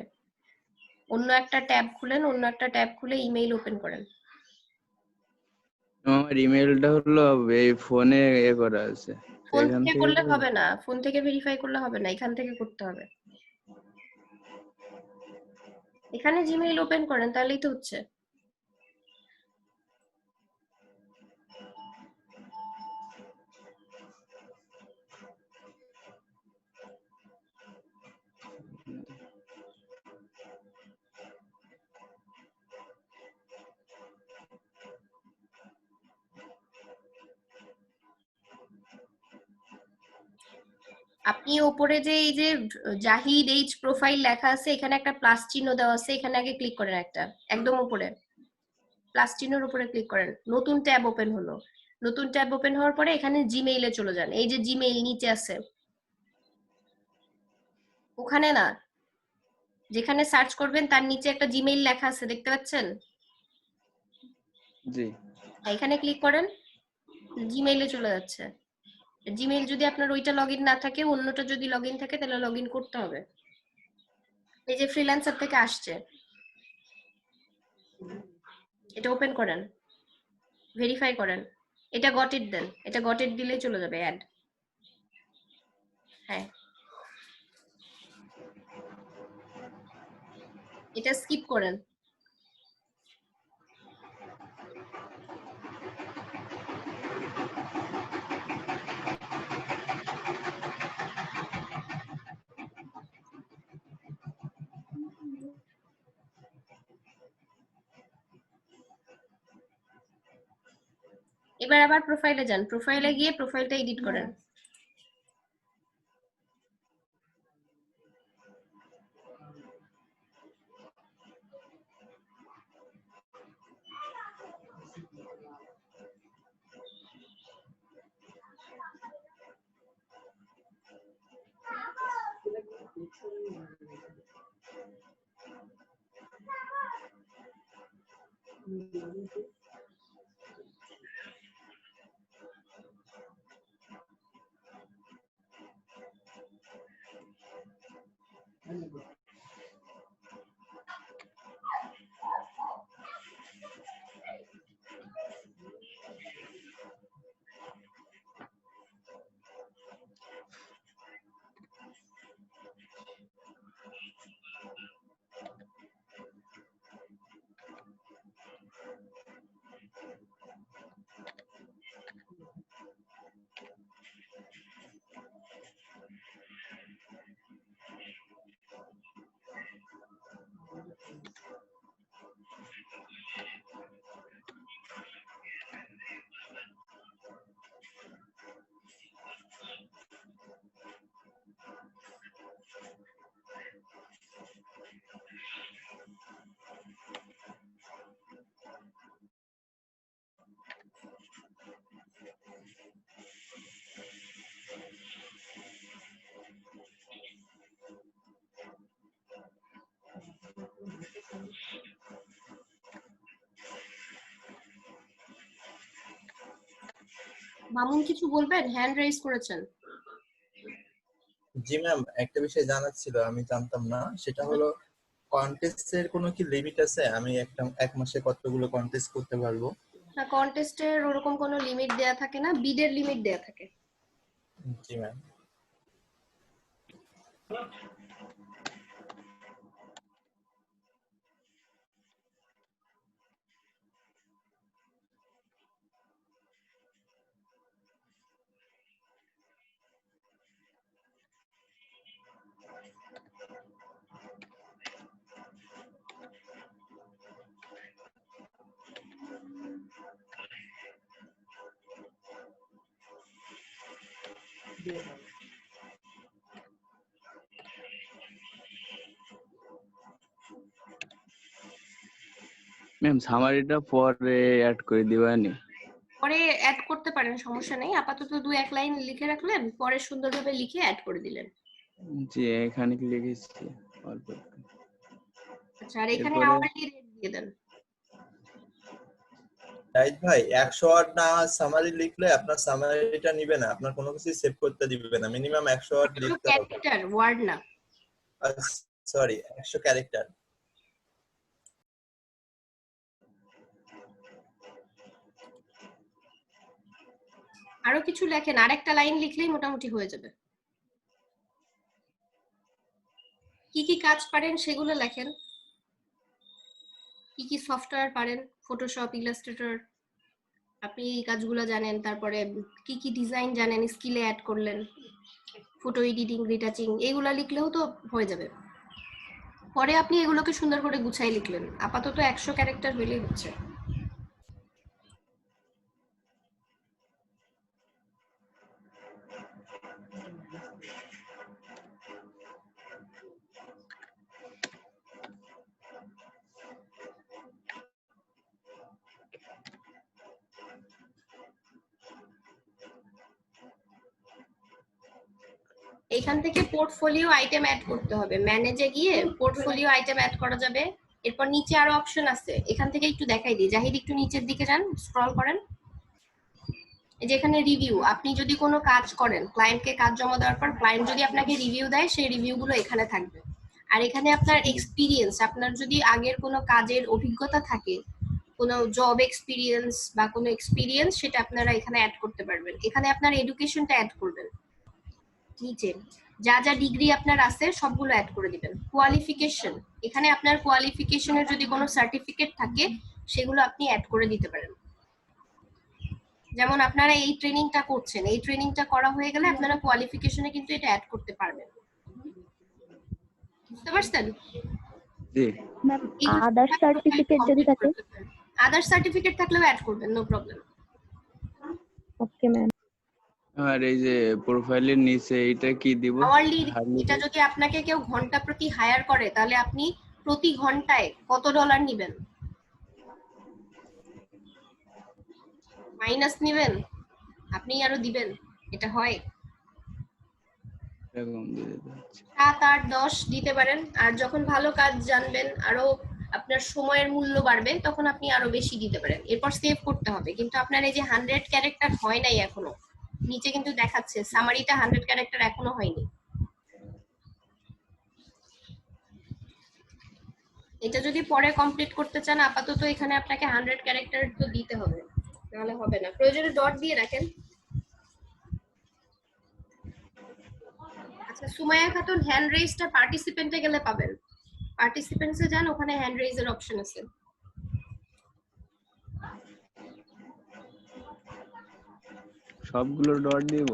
অন্য একটা ট্যাব খুলেন, অন্য একটা ট্যাব খুলে ইমেইল ওপেন করেন। আমার ইমেলটা হলো এই ফোনে করা আছে, ফোন এখান থেকে থেকে করলে হবে না, ফোন থেকে ভেরিফাই করলে হবে না, এখান থেকে করতে হবে। এখানে জিমেইল ওপেন করেন, তাহলেই তো হচ্ছে। আপনি উপরে যে এই যে জাহিদ এইচ প্রোফাইল লেখা আছে, এখানে একটা প্লাস চিহ্ন দেওয়া আছে, এখানে আগে ক্লিক করেন, একটা একদম উপরে প্লাস চিহ্নের উপরে ক্লিক করেন, নতুন ট্যাব ওপেন হলো। নতুন ট্যাব ওপেন হওয়ার পরে এখানে জিমেইলে চলে যান, এই যে জিমেইল নিচে আছে, ওখানে না, যেখানে সার্চ করবেন তার নিচে একটা জিমেইল লেখা আছে, দেখতে পাচ্ছেন? জি এখানে ক্লিক করেন, জিমেইলে চলে যাচ্ছে। জিমেইল যদি আপনার ওইটা লগইন না থাকে, অন্যটা যদি লগইন থাকে তাহলে লগইন করতে হবে। এই যে ফ্রিল্যান্সার থেকে আসছে, এটা ওপেন করেন, ভেরিফাই করেন, এটা গট ইট দেন, এটা গট ইট দিলেই চলে যাবে অ্যাড। হ্যাঁ এটা স্কিপ করেন। এবার আবার প্রোফাইলে যান, প্রোফাইলে গিয়ে প্রোফাইলটা এডিট করেন। মামুন কিছু বলবেন? হ্যান্ড রেজ করেছেন। জি ম্যাম, একটা বিষয় জানার ছিল, আমি জানতাম না, সেটা হলো কন্টেস্টের কোনো কি লিমিট আছে? আমি এক মাসে কতগুলো কন্টেস্ট করতে পারবো? না, কন্টেস্টের ওরকম কোনো লিমিট দেয়া থাকে না, বিডের লিমিট দেয়া থাকে। জি ম্যাম। ম্যাম সামারিটা পরে অ্যাড করে দিবানি? পরে অ্যাড করতে পারেন, সমস্যা নেই। আপাতত 2-1 লাইন লিখে রাখলেন, পরে সুন্দরভাবে লিখে অ্যাড করে দিলেন। জি এখানে লিখেছি অল্প। আচ্ছা, আর এখানে এরপরে আওয়ারলি রেট দিয়ে দেন। রাইট ভাই, 100 ওয়ার্ড না সামারি লিখলে আপনার সামারিটা নিবে না, আপনার কোনো কিছু সেভ করতে দিবে না, মিনিমাম 100 ওয়ার্ড লিখতে হবে। ক্যারেক্টার, ওয়ার্ড না। Sorry, 100 character. আরো কিছু লেখেন, আরেকটা লাইন লিখলেই মোটামুটি হয়ে যাবে। কি কি কাজ পারেন সেগুলো লেখেন, কি কি সফটওয়্যার পারেন, ফটোশপ, ইলাস্ট্রেটর, আপনি এই কাজগুলো জানেন, তারপরে কি কি ডিজাইন জানেন, স্কিলে অ্যাড করলেন, ফটো এডিটিং, রিটাচিং, এগুলা লিখলেও তো হয়ে যাবে। পরে আপনি এগুলোকে সুন্দর করে গুছাই লিখলেন। আপাতত 100 ক্যারেক্টার হলেই হচ্ছে। এখান থেকে পোর্টফোলিও আইটেম অ্যাড করতে হবে, ম্যানেজে গিয়ে পোর্টফোলিও আইটেম অ্যাড করা যাবে। এরপর নিচে আরো অপশন আছে, এখান থেকে একটু দেখাই দিই। জাহিদ একটু নিচের দিকে যান, স্ক্রল করেন। এই যে এখানে রিভিউ, আপনি যদি কোনো কাজ করেন, ক্লায়েন্টকে কাজ জমা দেওয়ার পর ক্লায়েন্ট যদি আপনাকে রিভিউ দেয়, সেই রিভিউগুলো এখানে থাকবে। আর এখানে আপনার এক্সপিরিয়েন্স, আপনার যদি আগের কোনো কাজের অভিজ্ঞতা থাকে, কোনো জব এক্সপিরিয়েন্স বা কোনো এক্সপিরিয়েন্স, সেটা আপনারা এখানে অ্যাড করতে পারবেন। এখানে আপনার এডুকেশনটা অ্যাড করবেন, নিচে যা যা ডিগ্রি আপনার আছে সবগুলো অ্যাড করে দিবেন। কোয়ালিফিকেশন, এখানে আপনার কোয়ালিফিকেশনের যদি কোনো সার্টিফিকেট থাকে সেগুলো আপনি অ্যাড করে দিতে পারেন। যেমন আপনারা এই ট্রেনিংটা করছেন, এই ট্রেনিংটা করা হয়ে গেলে আপনারা কোয়ালিফিকেশনে কিন্তু এটা অ্যাড করতে পারবেন। বুঝতে পারছেন? জি ম্যাম আদার সার্টিফিকেট যদি থাকে? আদার সার্টিফিকেট থাকলেও অ্যাড করবেন, নো প্রবলেম। Okay ma'am. আর এই যে প্রোফাইলের নিচে এটা কি দিব? আওয়ারলি, এটা যদি আপনাকে কেউ ঘন্টা প্রতি হায়ার করে তাহলে আপনি প্রতি ঘন্টায় কত ডলার নেবেন? মাইনাস নেবেন, আপনি আরো দিবেন, এটা হয়। 7, 8, 10 দিতে পারেন। আর যখন ভালো কাজ জানবেন, আরো আপনার সময়ের মূল্য বাড়বে, তখন আপনি আরো বেশি দিতে পারেন। এরপর সেভ করতে হবে। কিন্তু আপনার এই যে 100 ক্যারেক্টার হয় নাই এখনো, নিচে কিন্তু দেখাচ্ছে সামারিটা 100 ক্যারেক্টার এখনো হয়নি। এটা যদি পরে কমপ্লিট করতে চান, আপাতত এখানে আপনাকে 100 ক্যারেক্টার তো দিতে হবে, নাহলে হবে না। প্রয়োজনে ডট দিয়ে রাখেন। আচ্ছা, সুমাইয়া খাতুন, হ্যান্ড রেইজটা পার্টিসিপেন্টে গেলে পাবেন। পার্টিসিপেন্টসে যান, ওখানে হ্যান্ড রেইজের অপশন আছে। সবগুলো ডট দিব?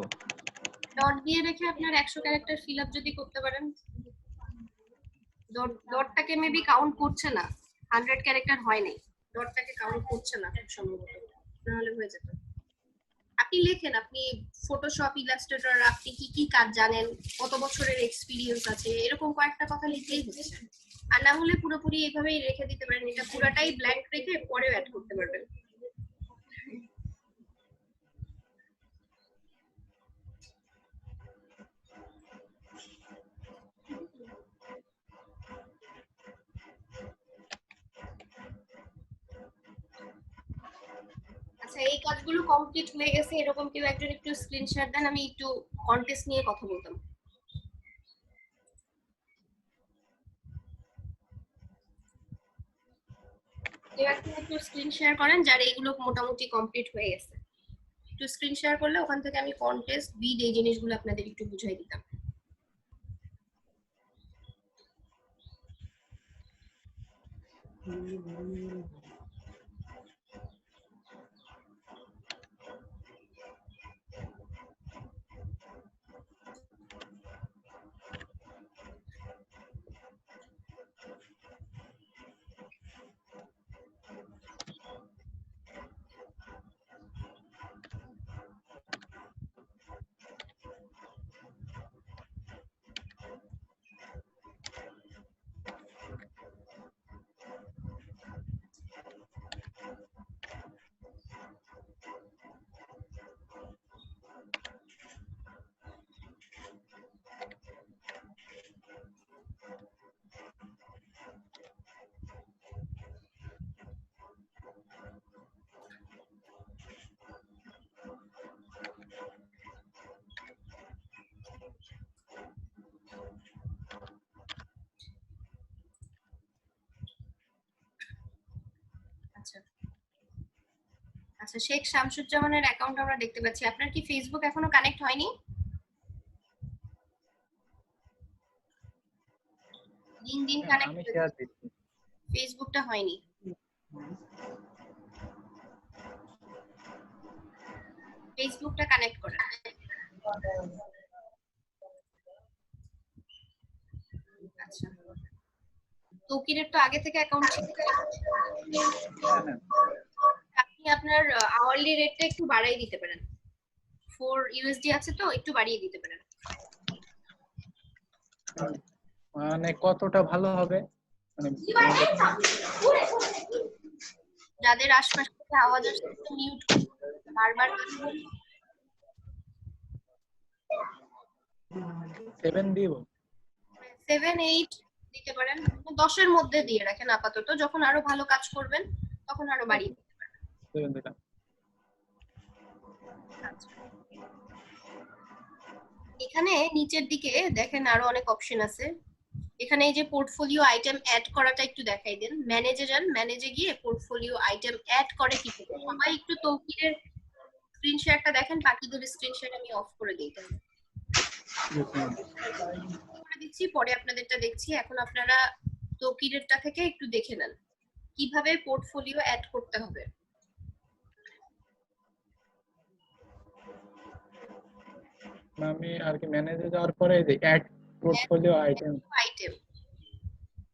ডট দিয়ে রেখে আপনার 100 ক্যারেক্টার ফিল আপ যদি করতে পারেন। ডটটাকে মেবি কাউন্ট করছে না, 100 ক্যারেক্টার হয় নাই, ডটটাকে কাউন্ট করছে না খুব সম্ভবত, নাহলে হয়ে যেত। আপনি লেখেন, আপনি ফটোশপ, ইলাস্ট্রেটর, আপনি কি কি কাজ জানেন, কত বছরের এক্সপিরিয়েন্স আছে, এরকম কয়েকটা কথা লিখলেই হচ্ছে। আর না হলে পুরোপুরি এইভাবেই রেখে দিতে পারেন, এটা পুরাটাই ব্ল্যাঙ্ক রেখে পরে অ্যাড করতে পারবেন। আচ্ছা, এই কাজগুলো কমপ্লিট হয়ে গেছে এরকম কেউ একজন একটু স্ক্রিনশট দেন, আমি একটু কন্টেস্ট নিয়ে কথা বলতাম। কেউ একটু স্ক্রিন শেয়ার করেন যার এইগুলো মোটামুটি কমপ্লিট হয়ে গেছে। একটু স্ক্রিন শেয়ার করলে ওখান থেকে আমি কন্টেস্ট বিড এই জিনিসগুলো আপনাদের একটু বুঝাই দিতাম। আচ্ছা আচ্ছা, শেখ শামসুজ্জামানের অ্যাকাউন্ট আমরা দেখতে পাচ্ছি। আপনার কি ফেসবুক এখনো কানেক্ট হয়নি? দিন দিন কানেক্ট আমি শেয়ার দিচ্ছি। ফেসবুকটা হয়নি। ফেসবুকটা কানেক্ট করেন। আচ্ছা, তৌকিরের তো আগে থেকে অ্যাকাউন্ট ছিল। আপনি আপনার আওয়ারলি রেটটা একটু বাড়াই দিতে পারেন। 4 USD আছে তো, একটু বাড়িয়ে দিতে পারেন। মানে কতটা ভালো হবে? মানে যাদের আশপাশ থেকে আওয়াজ আসছে মিউট বারবার 7 দিব। 7 8 দিতে পারেন। 10 এর মধ্যে দিয়ে রাখেন আপাতত, যখন আরো ভালো কাজ করবেন তখন আরো বাড়িয়ে দিতে পারেন। 7 দিলাম। আচ্ছা, এখানে নিচের দিকে দেখেন আরো অনেক অপশন আছে। এখানে এই যে পোর্টফোলিও আইটেম অ্যাড করাটা একটু দেখাই দেন। ম্যানেজে যান, ম্যানেজে গিয়ে পোর্টফোলিও আইটেম অ্যাড করে কি করবে। সবাই একটু তৌকিরের স্ক্রিন শেয়ারটা দেখেন, বাকিদের স্ক্রিন শেয়ার আমি অফ করে দিই। করে দিচ্ছি, পরে আপনাদেরটা দেখছি। এখন আপনারা তৌকিরেরটা থেকে একটু দেখে নেন কিভাবে পোর্টফোলিও অ্যাড করতে হবে। আমি আর কি ম্যানেজে যাওয়ার পরে এই যে অ্যাড পোর্টফোলিও আইটেম,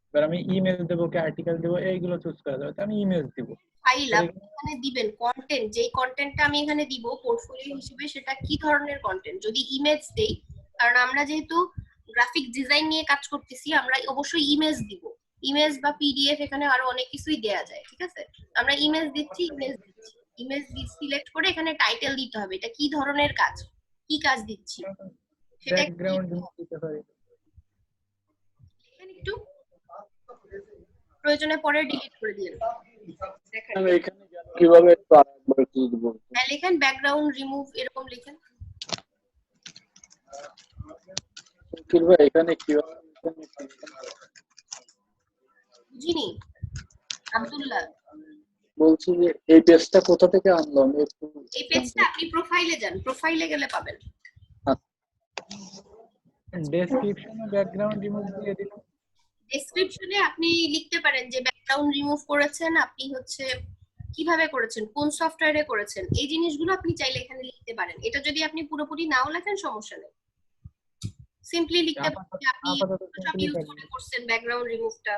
এবার আমি ইমেল দেবো কি আর্টিকেল দেবো এইগুলো চুজ করা যাবে। তো আমি ইমেল দিব। ফাইল আপনি এখানে দিবেন, কন্টেন্ট যেই কন্টেন্টটা আমি এখানে দিব পোর্টফোলিও হিসেবে সেটা কি ধরনের কন্টেন্ট। যদি ইমেজ দেই, কারণ আমরা যেহেতু গ্রাফিক ডিজাইন নিয়ে কাজ করতেছি, আমরা অবশ্যই ইমেজ দিব। ইমেজ বা পিডিএফ, এখানে আরো অনেক কিছুই দেয়া যায়, ঠিক আছে। আমরা ইমেজ দিচ্ছি, ইমেজ সিলেক্ট করে এখানে টাইটেল দিতে হবে, এটা কি ধরনের কাজ, কি কাজ দিচ্ছি সেটা ব্যাকগ্রাউন্ড দিতে পারি। এখানে একটু প্রয়োজনে পরে ডিলিট করে দিন। দেখেন আমি এখানে কিভাবে একটু আরেকবার কি দিব? লিখেন ব্যাকগ্রাউন্ড রিমুভ, এরকম লিখেন। তৌকির ভাই এখানে কিভাবে বুঝিনি আব্দুল্লাহ। বলছি যে এই পেজটা কোথা থেকে আনলাম একটু। এই পেজটা আপনি প্রোফাইলে যান, প্রোফাইলে গেলে পাবেন। ডেসক্রিপশনে ব্যাকগ্রাউন্ড রিমুভ দিয়ে দিন। ডেসক্রিপশনে আপনি লিখতে পারেন যে ব্যাকগ্রাউন্ড রিমুভ করেছেন, আপনি হচ্ছে কিভাবে করেছেন, কোন সফটওয়্যারে করেছেন, এই জিনিসগুলো আপনি চাইলে এখানে লিখতে পারেন। এটা যদি আপনি পুরোপুরি নাও লেখেন সমস্যা নেই, সিম্পলি লিখতে পারেন যে আপনি ফটোশপ ইউজ করে করছেন ব্যাকগ্রাউন্ড রিমুভটা।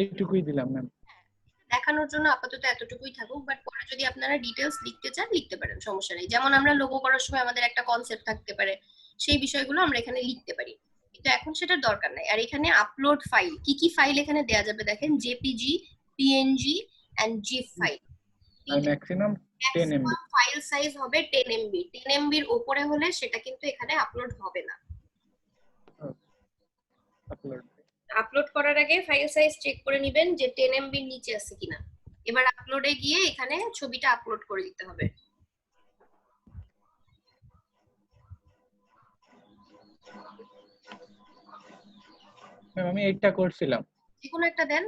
এইটুকুই দিলাম ম্যাম। দেখানোর জন্য আপাতত এতটুকুই থাকুক, বাট পরে যদি আপনারা ডিটেইলস লিখতে চান লিখতে পারেন, সমস্যা নেই। যেমন আমরা লোগো করার সময় আমাদের একটা কনসেপ্ট থাকতে পারে, সেই বিষয়গুলো আমরা এখানে লিখতে পারি, কিন্তু এখন সেটার দরকার নাই। আর এখানে আপলোড ফাইল, কি কি ফাইল এখানে দেয়া যাবে দেখেন, JPG, PNG and zip file, আর ম্যাক্সিমাম 10 MB। ফাইল সাইজ হবে 10 MB। 10 MB এর উপরে হলে সেটা কিন্তু এখানে আপলোড হবে না। আপলোড করার আগে ফাইল সাইজ চেক করে নেবেন যে 10 MB এর নিচে আছে কিনা। এবার আপলোডে গিয়ে এখানে ছবিটা আপলোড করে দিতে হবে। আমি এইটা করছিলাম, যে কোনো একটা দেন,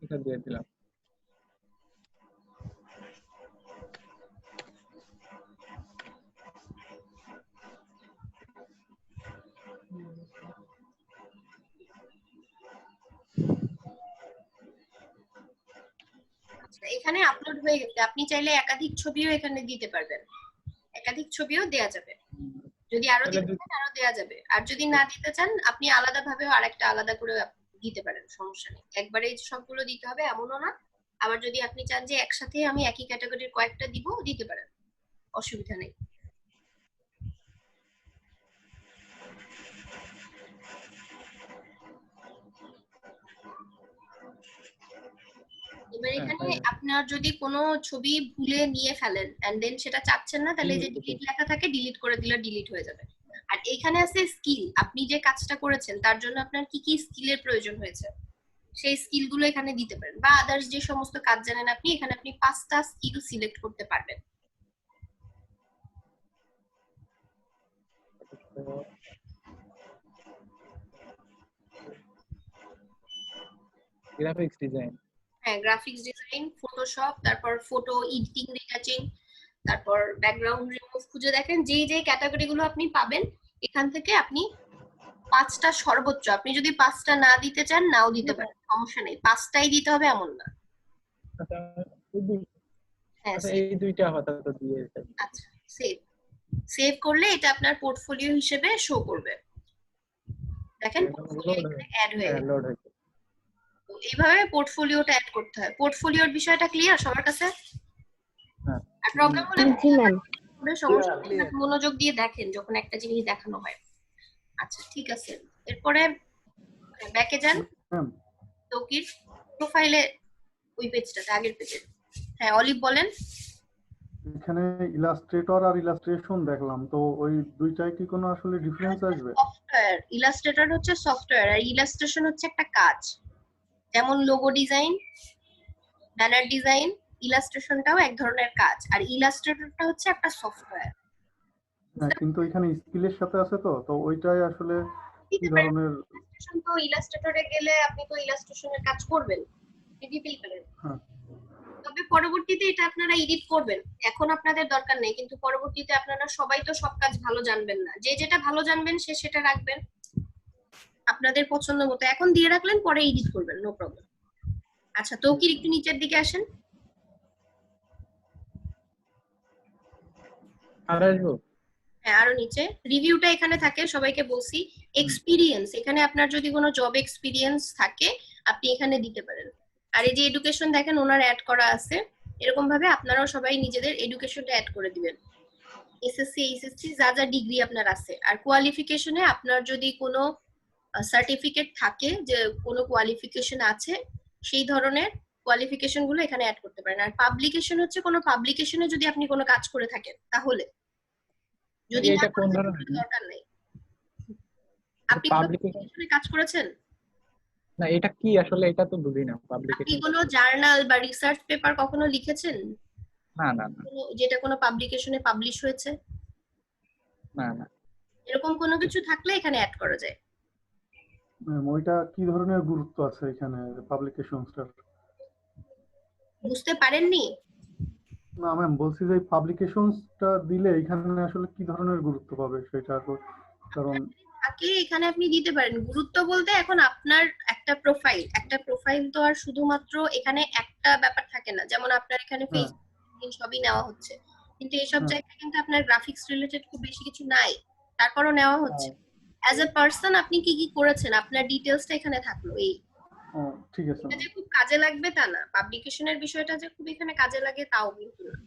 এটা দিয়ে দিলাম। এখানে আপলোড হয়ে গেছে। আপনি চাইলে একাধিক ছবিও এখানে দিতে পারবেন, একাধিক ছবিও দেয়া যাবে। যদি আরো দিতে চান আরো দেয়া যাবে, আর যদি না দিতে চান আপনি আলাদাভাবেও আরেকটা আলাদা করে দিতে পারেন, সমস্যা নেই। একবারে সবগুলো দিতে হবে এমনও না। আবার যদি আপনি চান যে একসাথে আমি একই ক্যাটাগরির কয়েকটা দিব, দিতে পারেন, অসুবিধা নেই। এবার এখানে আপনার যদি কোনো ছবি ভুলে নিয়ে ফেলেন এন্ড দেন সেটা চাচ্ছেন না, তাহলে যে ডিলিট লেখা থাকে ডিলিট করে দিলে ডিলিট হয়ে যাবে। আর এখানে আছে স্কিল, আপনি যে কাজটা করেছেন তার জন্য আপনার কি কি স্কিলের প্রয়োজন হয়েছে সেই স্কিলগুলো এখানে দিতে পারেন, বা আদার্স যে সমস্ত কাজ জানেন আপনি, এখানে আপনি 5টা স্কিল সিলেক্ট করতে পারবেন। গ্রাফিক্স ডিজাইন, হ্যাঁ গ্রাফিক্স ডিজাইন, ফটোশপ, তারপর ফটো এডিটিং, রিটাচিং, তারপর ব্যাকগ্রাউন্ড রিমুভ, খুঁজে দেখেন যে যে ক্যাটাগরি গুলো আপনি পাবেন এখান থেকে আপনি 5টা সর্বোচ্চ। আপনি যদি 5টা না দিতে চান নাও দিতে পারেন, সমস্যা নেই। 5টাই দিতে হবে এমন না। হ্যাঁ এই দুইটা আপাতত দিয়ে দেন। আচ্ছা, সেভ সেভ করলে এটা আপনার পোর্টফোলিও হিসেবে শো করবে। দেখেন পোর্টফোলিও এখানে অ্যাড হয়ে গেছে। তো এইভাবে পোর্টফোলিওটা অ্যাড করতে হয়। পোর্টফোলিওর বিষয়টা ক্লিয়ার সবার কাছে? হ্যাঁ। আর প্রবলেম হলে জি ম্যাম, সমস্যা নেই, মনোযোগ দিয়ে দেখেন যখন একটা জিনিস দেখানো হয়। আচ্ছা ঠিক আছে, এরপরে ব্যাকে যান। তৌকির প্রোফাইলে ওই পেজটাতে, আগের পেজে। হ্যাঁ অলিভ বলেন। এখানে ইলাস্ট্রেটর আর ইলাস্ট্রেশন দেখলাম, তো ওই দুইটায় কি কোনো আসলে ডিফারেন্স আসবে? সফটওয়্যার, ইলাস্ট্রেটর হচ্ছে সফটওয়্যার আর ইলাস্ট্রেশন হচ্ছে একটা কাজ। যেমন লোগো ডিজাইন, ব্যানার ডিজাইন, ইলাস্ট্রেশনটাও এক ধরনের কাজ, আর ইলাস্ট্রেটরটা হচ্ছে একটা সফটওয়্যার। কিন্তু এখানে স্কিলের সাথে আছে, তো ওইটাই আসলে কি ধরনের? ইলাস্ট্রেশন তো ইলাস্ট্রেটরে গেলে আপনি তো ইলাস্ট্রেশনের কাজ করবেন, ফিল করেন। তবে পরবর্তীতে এটা আপনারা এডিট করবেন, এখন আপনাদের দরকার নেই, কিন্তু পরবর্তীতে আপনারা সবাই তো সব কাজ ভালো জানবেন না, যে যেটা ভালো জানবেন সে সেটা রাখবেন আপনাদের পছন্দ মতো। এখন দিয়ে রাখলেন, পরে এডিট করবেন, নো প্রবলেম। আচ্ছা তৌকির একটু নিচের দিকে আসেন। আর আসবো? হ্যাঁ আরো নিচে রিভিউটা এখানে থাকে, সবাইকে বলছি। এক্সপিরিয়েন্স, এখানে আপনার যদি কোনো জব এক্সপিরিয়েন্স থাকে আপনি এখানে দিতে পারেন। আর এই যে এডুকেশন দেখেন ওনার অ্যাড করা আছে, এরকম ভাবে আপনারাও সবাই নিজেদের এডুকেশনটা অ্যাড করে দিবেন। এসএসসি এইচএসসি যা যা ডিগ্রি আপনার আছে, আর কোয়ালিফিকেশনে আপনার যদি কোনো সার্টিফিকেট থাকে যে কোনো কোয়ালিফিকেশন আছে, সেই ধরনের কোয়ালিফিকেশন গুলো এখানে অ্যাড করতে পারেন। আর পাবলিকেশন হচ্ছে কোনো পাবলিকেশনে যদি আপনি কোনো কাজ করে থাকেন তাহলে, যদি এটা কোন ধরনের দরকার নেই। আপনি পাবলিকেশনে কাজ করেছেন? না এটা কি আসলে, এটা তো বুঝি না। পাবলিকেশন আপনি কোনো জার্নাল বা রিসার্চ পেপার কখনো লিখেছেন? না না না। যেটা কোনো পাবলিকেশনে পাবলিশ হয়েছে? না না। এরকম কোনো কিছু থাকলে এখানে অ্যাড করা যায়। ওইটা কি ধরনের গুরুত্ব আছে এখানে পাবলিকেশনসটার? বুঝতে পারেননি? না ম্যাম, বলছি যে পাবলিকেশনসটা দিলে এখানে আসলে কি ধরনের গুরুত্ব পাবে সেটা, কারণ তাকে এখানে আপনি দিতে পারেন গুরুত্ব বলতে। এখন আপনার একটা প্রোফাইল তো আর শুধুমাত্র এখানে একটা ব্যাপার থাকে না, যেমন আপনার এখানে ফেসবুক সবই নেওয়া হচ্ছে, কিন্তু এইসব জায়গায় কিন্তু আপনার গ্রাফিক্স রিলেটেড খুব বেশি কিছু নাই, তারপরও নেওয়া হচ্ছে। অ্যাজ এ পারসন আপনি কি কি করেছেন আপনার ডিটেইলসটা এখানে থাকলো। এই ঠিক আছে, এটা যে খুব কাজে লাগবে তা না, পাবলিকেশনের বিষয়টা যে খুব এখানে কাজে লাগে তাও কিন্তু না।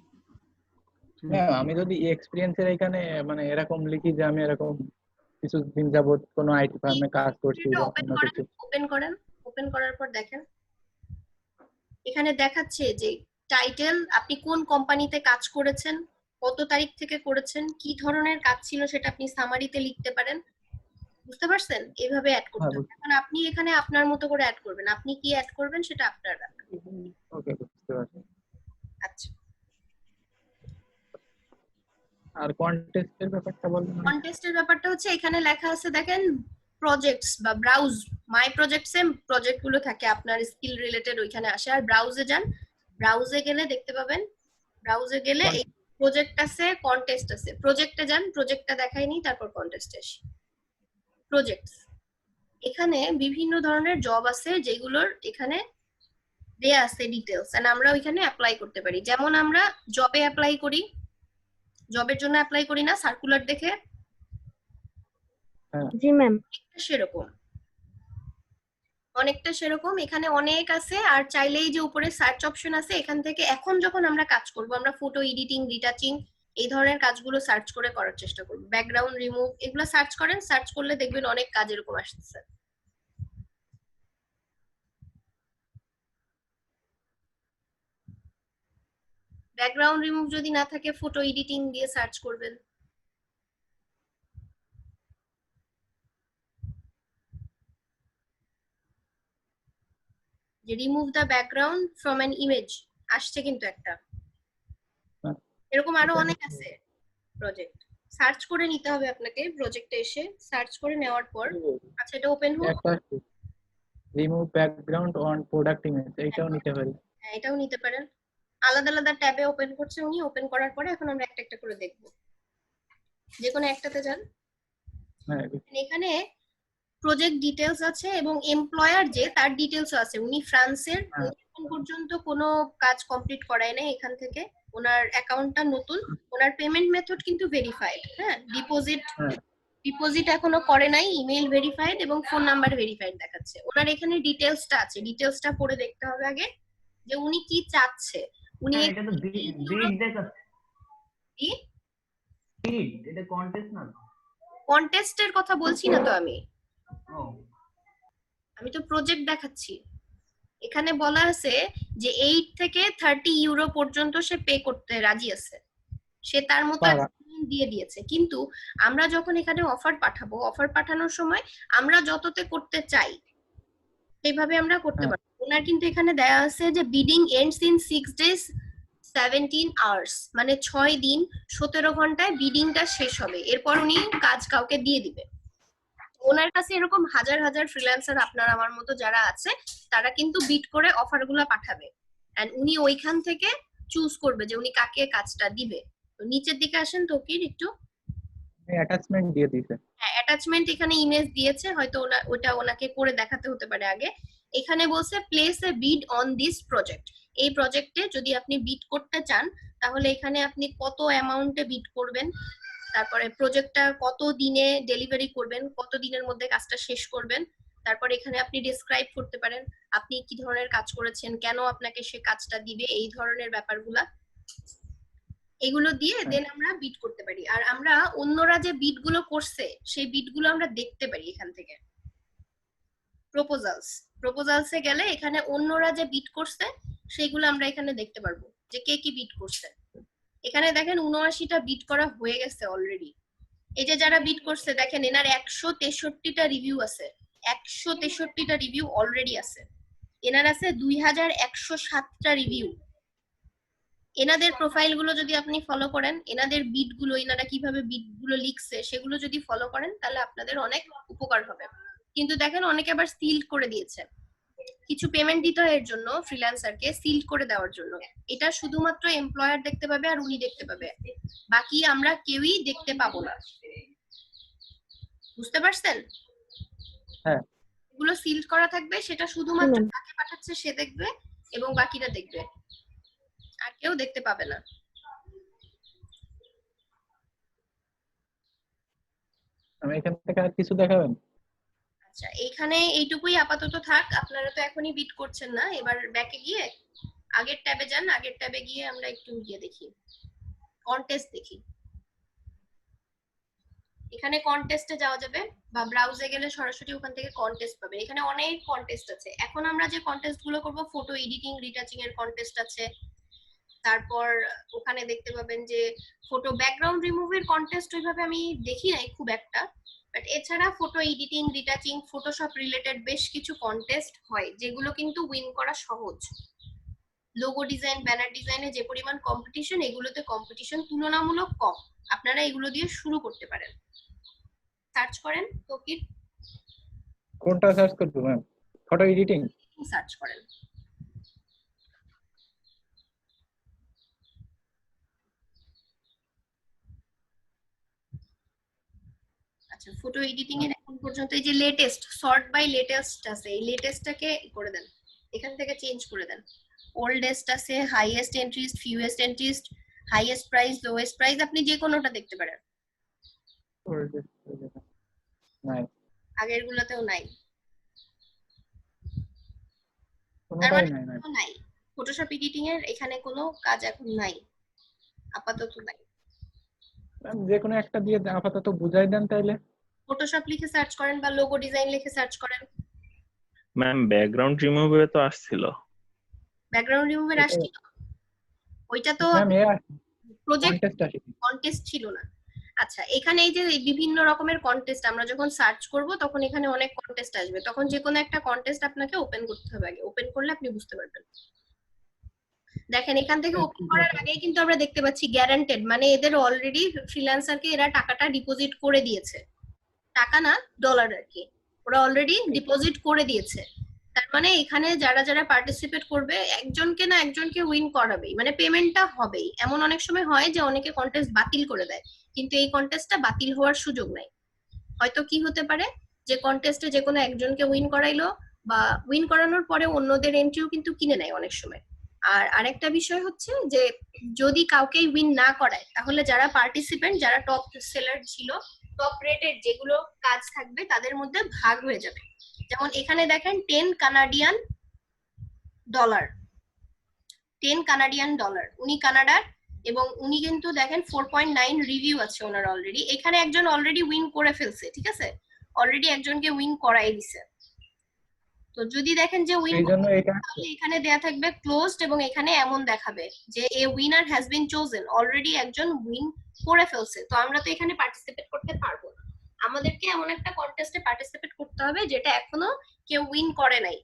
হ্যাঁ আমি যদি এক্সপেরিয়েন্সের এখানে মানে এরকম লিখি যে আমি এরকম কিছুদিন যাবত কোনো আইটি ফার্মে কাজ করছি বা কোনো কিছু। ওপেন করেন, ওপেন করার পর দেখেন এখানে দেখাচ্ছে যে টাইটেল, আপনি কোন কোম্পানিতে কাজ করেছেন, কত তারিখ থেকে করেছেন, কি ধরনের কাজ ছিল সেটা আপনি সামারিতে লিখতে পারেন। বুঝতে পারছেন? এইভাবে অ্যাড করতে হবে। এখন আপনি এখানে আপনার মতো করে অ্যাড করবেন, আপনি কি অ্যাড করবেন সেটা আপনার ব্যাপার। ওকে, বুঝতে পারছি। আচ্ছা, আর কন্টেস্টের ব্যাপারটা বলুন। কন্টেস্টের ব্যাপারটা হচ্ছে এখানে লেখা আছে দেখেন, প্রজেক্টস বা ব্রাউজ, মাই প্রজেক্টসে প্রজেক্ট গুলো থাকে আপনার স্কিল রিলেটেড, ওইখানে আসে। আর ব্রাউজে যান, ব্রাউজে গেলে দেখতে পাবেন, ব্রাউজে গেলে এই প্রজেক্ট আছে, কন্টেস্ট আছে। প্রজেক্টে যান, প্রজেক্টটা দেখাইনি, তারপর কন্টেস্টে আসি। প্রজেক্টস, এখানে বিভিন্ন ধরনের জব আছে যেগুলোর এখানে দেয়া আছে ডিটেলস, এন্ড আমরা ওইখানে অ্যাপ্লাই করতে পারি। যেমন আমরা জবে অ্যাপ্লাই করি, জবের জন্য অ্যাপ্লাই করি না সার্কুলার দেখে? জি ম্যাম। সেরকম অনেকটা সেরকম এখানে অনেক আছে। আর চাইলেই যে উপরে সার্চ অপশন আছে, এখান থেকে এখন যখন আমরা কাজ করব, আমরা ফটো এডিটিং, রিটাচিং এই ধরনের কাজগুলো সার্চ করে করার চেষ্টা করব। ব্যাকগ্রাউন্ড রিমুভ এগুলো সার্চ করেন, সার্চ করলে দেখবেন অনেক কাজ এরকম আসতেছে। ব্যাকগ্রাউন্ড রিমুভ যদি না থাকে, ফটো এডিটিং দিয়ে সার্চ করবেন। যে remove the background from an image আসছে কিন্তু একটা, এরকম আরো অনেক আছে প্রজেক্ট। সার্চ করে নিতে হবে আপনাকে, প্রজেক্টে এসে সার্চ করে নেওয়ার পর। আচ্ছা, এটা ওপেন হোক। Remove background on product image, এইটাও নিতে পারি। হ্যাঁ, এটাও নিতে পারেন। আলাদা আলাদা ট্যাবে ওপেন করছে উনি, ওপেন করার পরে এখন আমরা একটা একটা করে দেখব। যে কোনো একটাতে যান। এখানে প্রজেক্ট ডিটেলস আছে এবং এমপ্লয়ার যে তার ডিটেলস আছে। উনি ফ্রান্সের, এখন পর্যন্ত কোনো কাজ কমপ্লিট করায় নাই এখান থেকে, ওনার অ্যাকাউন্টটা নতুন, ওনার পেমেন্ট মেথড কিন্তু ভেরিফাইড। হ্যাঁ, ডিপোজিট এখনো করে নাই, ইমেল ভেরিফাইড এবং ফোন নাম্বার ভেরিফাইড দেখাচ্ছে। ওনার এখানে ডিটেলসটা আছে, ডিটেলসটা পড়ে দেখতে হবে আগে যে উনি কি চাচ্ছে। উনি এটা তো বিড দেখাচ্ছে। কি বিড? এটা কন্টেস্ট না? কন্টেস্টের কথা বলছি না তো আমি, আমি তো প্রজেক্ট দেখাচ্ছি। এখানে বলা আছে যে 8 থেকে 30 ইউরো পর্যন্ত সে পে করতে রাজি আছে, সে তার মতো দিয়ে দিয়েছে। কিন্তু আমরা যখন এখানে অফার পাঠাবো, অফার পাঠানোর সময় আমরা যততে করতে চাই সেইভাবে আমরা করতে পারবো। ওনার কিন্তু এখানে দেয়া আছে যে bidding ends in 6 days 17 hours, মানে 6 দিন 17 ঘন্টায় বিডিংটা শেষ হবে, এরপর উনি কাজ কাউকে দিয়ে দিবে। ওনার কাছে এরকম হাজার হাজার ফ্রিল্যান্সার আপনার আমার মতো যারা আছে, তারা কিন্তু বিট করে অফারগুলো পাঠাবে, এন্ড উনি ওইখান থেকে চুজ করবে যে উনি কাকে কাজটা দিবে। তো নিচের দিকে আসেন তো, কি একটু অ্যাটাচমেন্ট দিয়ে দিয়েছে। হ্যাঁ, অ্যাটাচমেন্ট এখানে ইমেজ দিয়েছে, হয়তো ওটা ওনাকে করে দেখাতে হতে পারে আগে। এখানে বলছে place a bid on this project. এই প্রজেক্টে যদি আপনি বিড করতে চান, তাহলে এখানে আপনি কত অ্যামাউন্টে বিড করবেন, তারপরে প্রজেক্টটা কত দিনে ডেলিভারি করবেন, কত দিনের মধ্যে কাজটা শেষ করবেন, তারপর এখানে আপনি ডেসক্রাইব করতে পারেন আপনি কি ধরনের কাজ করেছেন, কেন আপনাকে সে কাজটা দিবে, এই ধরনের ব্যাপারগুলা এগুলো দিয়ে দেন আমরা বিট করতে পারি। আর আমরা অন্যরা যে বিট গুলো করছে সেই বিট গুলো আমরা দেখতে পারি এখান থেকে। প্রপোজালসে গেলে এখানে অন্যরা যে বিট করছে সেইগুলো আমরা এখানে দেখতে পারবো যে কে কি বিট করছে। এখানে দেখেন 79টা বিট করা হয়ে গেছে অলরেডি। এই যে যারা বিট করছে দেখেন এনার 163টা রিভিউ আছে, 163টা রিভিউ অলরেডি আছে। এনার আছে 2107টা রিভিউ। এনাদের প্রোফাইল গুলো যদি আপনি ফলো করেন, এনাদের বিট গুলো, এনারা কিভাবে বিট গুলো লিখছে সেগুলো যদি ফলো করেন, তাহলে আপনাদের অনেক উপকার হবে। কিন্তু দেখেন অনেকে আবার সিল করে দিয়েছে, কিছু পেমেন্ট দিতে হয় এর জন্য ফ্রিল্যান্সারকে সিল করে দেওয়ার জন্য। এটা শুধুমাত্র এমপ্লয়ার দেখতে পাবে আর উনি দেখতে পাবে, বাকি আমরা কেউই দেখতে পাবো না। বুঝতে পারছেন? হ্যাঁ, এগুলো সিল করা থাকবে, সেটা শুধুমাত্র তাকে পাঠাচ্ছে সে দেখবে এবং বাকিরা দেখবে, আর কেউ দেখতে পাবে না। আমি এখান থেকে আর কিছু দেখাবেন? আচ্ছা, এইখানে এইটুকুই আপাতত থাক। আপনারা তো এখনই বিট করছেন না, এবার ব্যাকে গিয়ে আগের ট্যাবে যান। আগের ট্যাবে গিয়ে আমরা একটু গিয়ে দেখি, কন্টেস্ট দেখি। এখানে কন্টেস্টে যাওয়া যাবে বা ব্রাউজে গেলে সরাসরি ওখান থেকে কন্টেস্ট পাবেন। এখানে অনেক কন্টেস্ট আছে। এখন আমরা যে কন্টেস্ট গুলো করব, ফটো এডিটিং, রিটাচিং এর কন্টেস্ট আছে, তারপর ওখানে দেখতে পাবেন যে ফটো ব্যাকগ্রাউন্ড রিমুভের কন্টেস্ট ওইভাবে আমি দেখি নাই খুব একটা, বাট এছাড়া photo editing, retouching, Photoshop related বেশ কিছু কন্টেস্ট হয় যেগুলো কিন্তু উইন করা সহজ। লোগো ডিজাইন, ব্যানার ডিজাইনে যে পরিমাণ কম্পিটিশন, এগুলোতে কম্পিটিশন তুলনামূলক কম। আপনারা এগুলো দিয়ে শুরু করতে পারেন। সার্চ করেন তৌকির। কোনটা সার্চ করবো ম্যাম? ফটো এডিটিং সার্চ করেন। আচ্ছা, ফটো এডিটিং এর এখন পর্যন্ত এই যে লেটেস্ট, সর্ট বাই লেটেস্ট আছে, এই লেটেস্টটাকে করে দেন, এখান থেকে চেঞ্জ করে দেন। ওল্ডেস্ট আছে, highest entries, fewest entries, highest price, lowest price, আপনি যে কোনোটা দেখতে পারেন। নাই, আগের গুলোতেও নাই, কোনটাই নাই। নাই। ফটোশপ এডিটিং এর এখানে কোনো কাজ এখন নাই, আপাতত নাই। ম্যাম যে কোনো একটা দিয়ে আপাতত বুঝাই দেন তাইলে। ফটোশপ লিখে সার্চ করেন বা লোগো ডিজাইন লিখে সার্চ করেন। ম্যাম ব্যাকগ্রাউন্ড রিমুভে তো আসছিল। ব্যাকগ্রাউন্ড রিমুভের আসছিল, ওইটা তো প্রজেক্ট কন্টেস্ট ছিল না। আচ্ছা, এখানে এই যে বিভিন্ন রকমের কন্টেস্ট আমরা যখন সার্চ করব তখন এখানে অনেক কন্টেস্ট আসবে, তখন যে কোনো একটা কন্টেস্ট আপনাকে ওপেন করতে হবে আগে। ওপেন করলে আপনি বুঝতে পারবেন। দেখেন এখান থেকে ওপেন করার আগেই কিন্তু আমরা দেখতে পাচ্ছি গ্যারান্টেড, মানে এদের অলরেডি ফ্রিল্যান্সারকে এরা টাকাটা ডিপোজিট করে দিয়েছে। টাকা না, ডলার আর কি, ওরা অলরেডি ডিপোজিট করে দিয়েছে। তার মানে এখানে যারা যারা পার্টিসিপেট করবে একজনকে না একজনকে উইন করাবেই, মানে পেমেন্টটা হবেই। এমন অনেক সময় হয় যে অনেকে কন্টেস্ট বাতিল করে দেয়, কিন্তু এই কন্টেস্টটা বাতিল হওয়ার সুযোগ নাই। হয়তো কি হতে পারে যে কন্টেস্টে যে কোনো একজনকে উইন করাইলো, বা উইন করানোর পরে অন্যদের এন্ট্রিও কিন্তু কিনে নেয় অনেক সময়। আর আরেকটা বিষয় হচ্ছে যে যদি কাউকে উইন না করায় তাহলে যারা পার্টিসিপেন্ট, যারা টপ সেলার ছিল, টপ রেটেড যেগুলো কাজ থাকবে তাদের মধ্যে ভাগ হয়ে যাবে। যেমন এখানে দেখেন 10 কানাডিয়ান ডলার, 10 কানাডিয়ান ডলার, উনি কানাডার এবং উনি কিন্তু দেখেন 4.9 রিভিউ আছে ওনার অলরেডি। এখানে একজন অলরেডি উইন করে ফেলছে, ঠিক আছে, অলরেডি একজনকে উইন করাই দিছে। তো যদি দেখেন যে উইন, তাহলে এখানে দেয়া থাকবে ক্লোজড এবং এখানে এমন দেখাবে যে এ winner has been chosen, already একজন উইন করে ফেলছে। তো আমরা তো এখানে পার্টিসিপেট করতে পারবো না, আমাদেরকে এমন একটা কন্টেস্টে পার্টিসিপেট করতে হবে যেটা এখনো কেউ উইন করে নাই।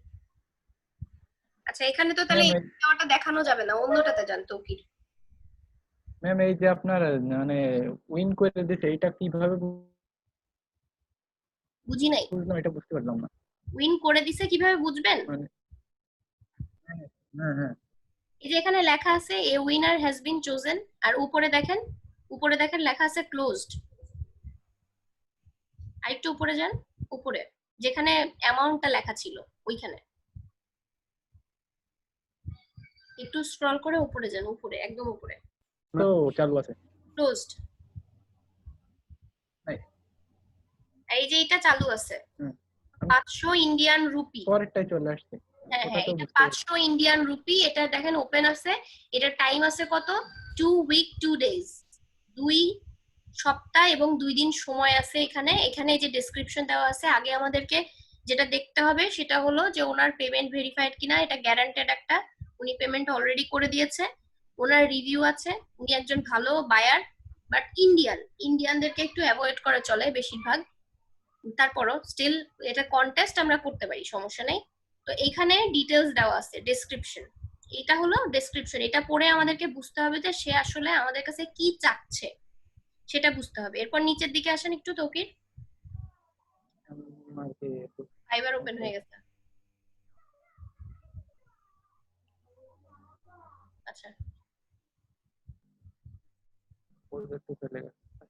আচ্ছা, এখানে তো তাহলে এইটা দেখানো যাবে না, অন্যটাতে যান তৌকির। ম্যাম এই যে আপনার মানে উইন করে দিতে, এটা কিভাবে বুঝি নাই, বুঝলাম, এটা বুঝতে পারলাম না। উইন করে দিছে কিভাবে বুঝবেন? হ্যাঁ, এই যে এখানে লেখা আছে a winner has been chosen, আর উপরে দেখেন লেখা আছে ক্লোজড। আরেকটু উপরে যান, উপরে যেখানে অ্যামাউন্টটা লেখা ছিল ওইখানে একটু স্ক্রল করে উপরে যান, উপরে একদম উপরে। তো চালু আছে, ক্লোজড, এই যে এটা চালু আছে। 500 ইন্ডিয়ান রুপি, পরেরটাই চলে আসছে। হ্যাঁ, এটা 500 ইন্ডিয়ান রুপি। এটা দেখেন ওপেন আছে, এটা টাইম আছে কত, 2 উইক 2 ডেজ, 2 সপ্তাহ এবং 2 দিন সময় আছে এখানে। এখানে যে ডেসক্রিপশন দেওয়া আছে, আগে আমাদেরকে যেটা দেখতে হবে সেটা হলো যে ওনার পেমেন্ট ভেরিফাইড কিনা, এটা গ্যারান্টেড একটা, উনি পেমেন্ট অলরেডি করে দিয়েছে, ওনার রিভিউ আছে, উনি একজন ভালো বায়ার। বাট ইন্ডিয়ানদেরকে একটু অ্যাভয়েড করে চলে বেশিরভাগ। তারপরও স্টিল এটা কন্টেস্ট আমরা করতে পারি, সমস্যা নেই। তো এখানে ডিটেলস দেওয়া আছে, ডেসক্রিপশন, এটা হলো ডেসক্রিপশন। এটা পড়ে আমাদেরকে বুঝতে হবে যে সে আসলে আমাদের কাছে কি চাচ্ছে সেটা বুঝতে হবে। এরপর নিচের দিকে আসেন একটু তৌকির, ফাইবার ওপেন হয়ে গেছে। আচ্ছা,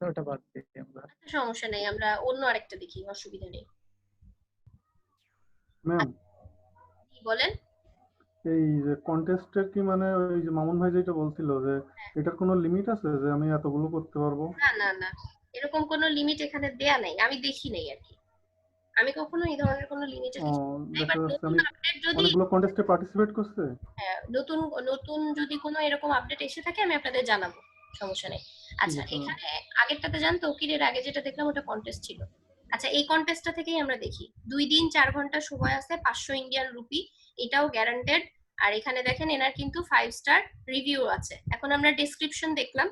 ওটা বাদ দিই আমরা, সমস্যা নেই, আমরা অন্য আরেকটা দেখি, অসুবিধা নেই। ম্যাম বলেন। এই যে কন্টেস্টের কি মানে ওই যে মামুন ভাই যেটা বলছিল যে এটার কোনো লিমিট আছে যে আমি এতগুলো করতে পারবো? না না না, এরকম কোনো লিমিট এখানে দেয়া নাই, আমি দেখি নাই আর কি, আমি কখনো এই ধরনের কোনো লিমিটের কিছু অনেকগুলো কন্টেস্টে পার্টিসিপেট করছে। হ্যাঁ, নতুন যদি কোনো এরকম আপডেট এসে থাকে আমি আপনাদের জানাবো, সমস্যা নেই। আচ্ছা, এখানে আগেরটাতে জান তৌকিরের আগে যেটা দেখলাম ওটা কন্টেস্ট ছিল। আচ্ছা, এই কন্টেস্টটা থেকেই আমরা দেখি 2 দিন 4 ঘন্টা সময় আছে, 500 ইন্ডিয়ান রুপি, এটাও গ্যারান্টেড। আর এখানে দেখেন এনার কিন্তু 5 স্টার রিভিউ আছে। এখন আমরা ডেসক্রিপশন দেখলাম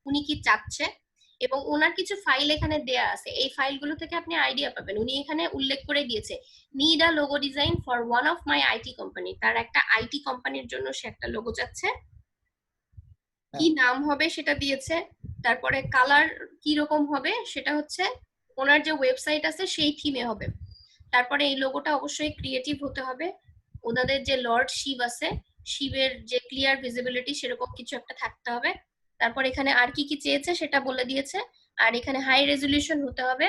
উনি কি চাচ্ছে, এবং ওনার কিছু ফাইল এখানে দেয়া আছে। এই ফাইলগুলো থেকে আপনি আইডিয়া পাবেন। উনি এখানে উল্লেখ করে দিয়েছে need a logo design for one of my IT company. তার একটা আইটি কোম্পানির জন্য সে একটা লোগো চাচ্ছে, কি নাম হবে সেটা দিয়েছে, তারপরে কালার কি রকম হবে সেটা হচ্ছে ওনার যে ওয়েবসাইট আছে সেই থিমে হবে। তারপরে এই লোগোটা অবশ্যই ক্রিয়েটিভ হতে হবে, ওনাদের যে লর্ড শিব আছে শিবের যে ক্লিয়ার ভিজিবিলিটি সেরকম কিছু একটা থাকতে হবে। তারপর এখানে আর কি কি চেয়েছে সেটা বলে দিয়েছে। আর এখানে হাই রেজলিউশন হতে হবে,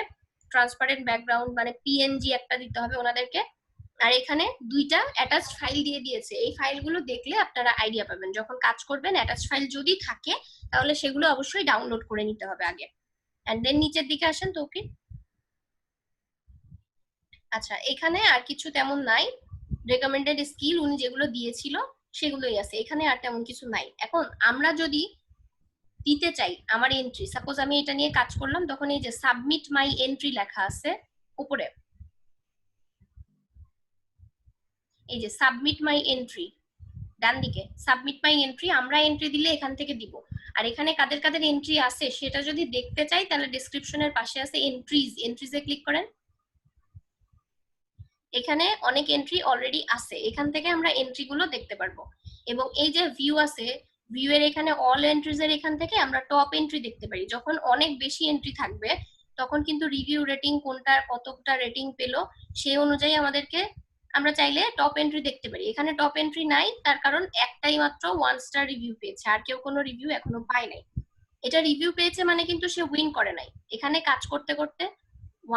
ট্রান্সপারেন্ট ব্যাকগ্রাউন্ড মানে পিএনজি একটা দিতে হবে ওনাদেরকে। আর এখানে দুইটা অ্যাটাচড ফাইল দিয়ে দিয়েছে। এই ফাইলগুলো দেখলে আপনারা আইডিয়া পাবেন, যখন কাজ করবেন অ্যাটাচড ফাইল যদি থাকে তাহলে সেগুলো অবশ্যই ডাউনলোড করে নিতে হবে আগে। এন্ড দেন নিচের দিকে আসেন তো ওকে। আচ্ছা এখানে আর কিছু তেমন নাই, রেকমেন্ডেড স্কিল উনি যেগুলো দিয়েছিল সেগুলোই আছে, এখানে আর তেমন কিছু নাই। এখন আমরা যদি দিতে চাই আমার এন্ট্রি, সাপোজ আমি এটা নিয়ে কাজ করলাম, তখন এই যে সাবমিট মাই এন্ট্রি লেখা আছে উপরে, এই যে সাবমিট মাই এন্ট্রি ডান দিকে সাবমিট মাই এন্ট্রি, আমরা এন্ট্রি দিলে এখান থেকে দিব। আর এখানে কাদের কাদের এন্ট্রি আছে সেটা যদি দেখতে চাই তাহলে ডেসক্রিপশনের পাশে আছে এন্ট্রিজ, এন্ট্রিজে ক্লিক করেন। এখানে অনেক এন্ট্রি অলরেডি আছে, এখান থেকে আমরা এন্ট্রি গুলো দেখতে পারবো। এবং এই যে ভিউ আছে, ভিউ এর এখানে অল এন্ট্রিজ এর এখান থেকে আমরা টপ এন্ট্রি দেখতে পারি। যখন অনেক বেশি এন্ট্রি থাকবে তখন কিন্তু রিভিউ রেটিং কোনটার কতটা রেটিং পেলো সেই অনুযায়ী আমাদেরকে আমরা চাইলে টপ এন্ট্রি দেখতে পারি। এখানে টপ এন্ট্রি নাই, তার কারণ একটাই মাত্র 1 স্টার রিভিউ পেয়েছে, আর কেউ কোনো রিভিউ এখনো পায় নাই। এটা রিভিউ পেয়েছে মানে কিন্তু সে উইন করে নাই। এখানে কাজ করতে করতে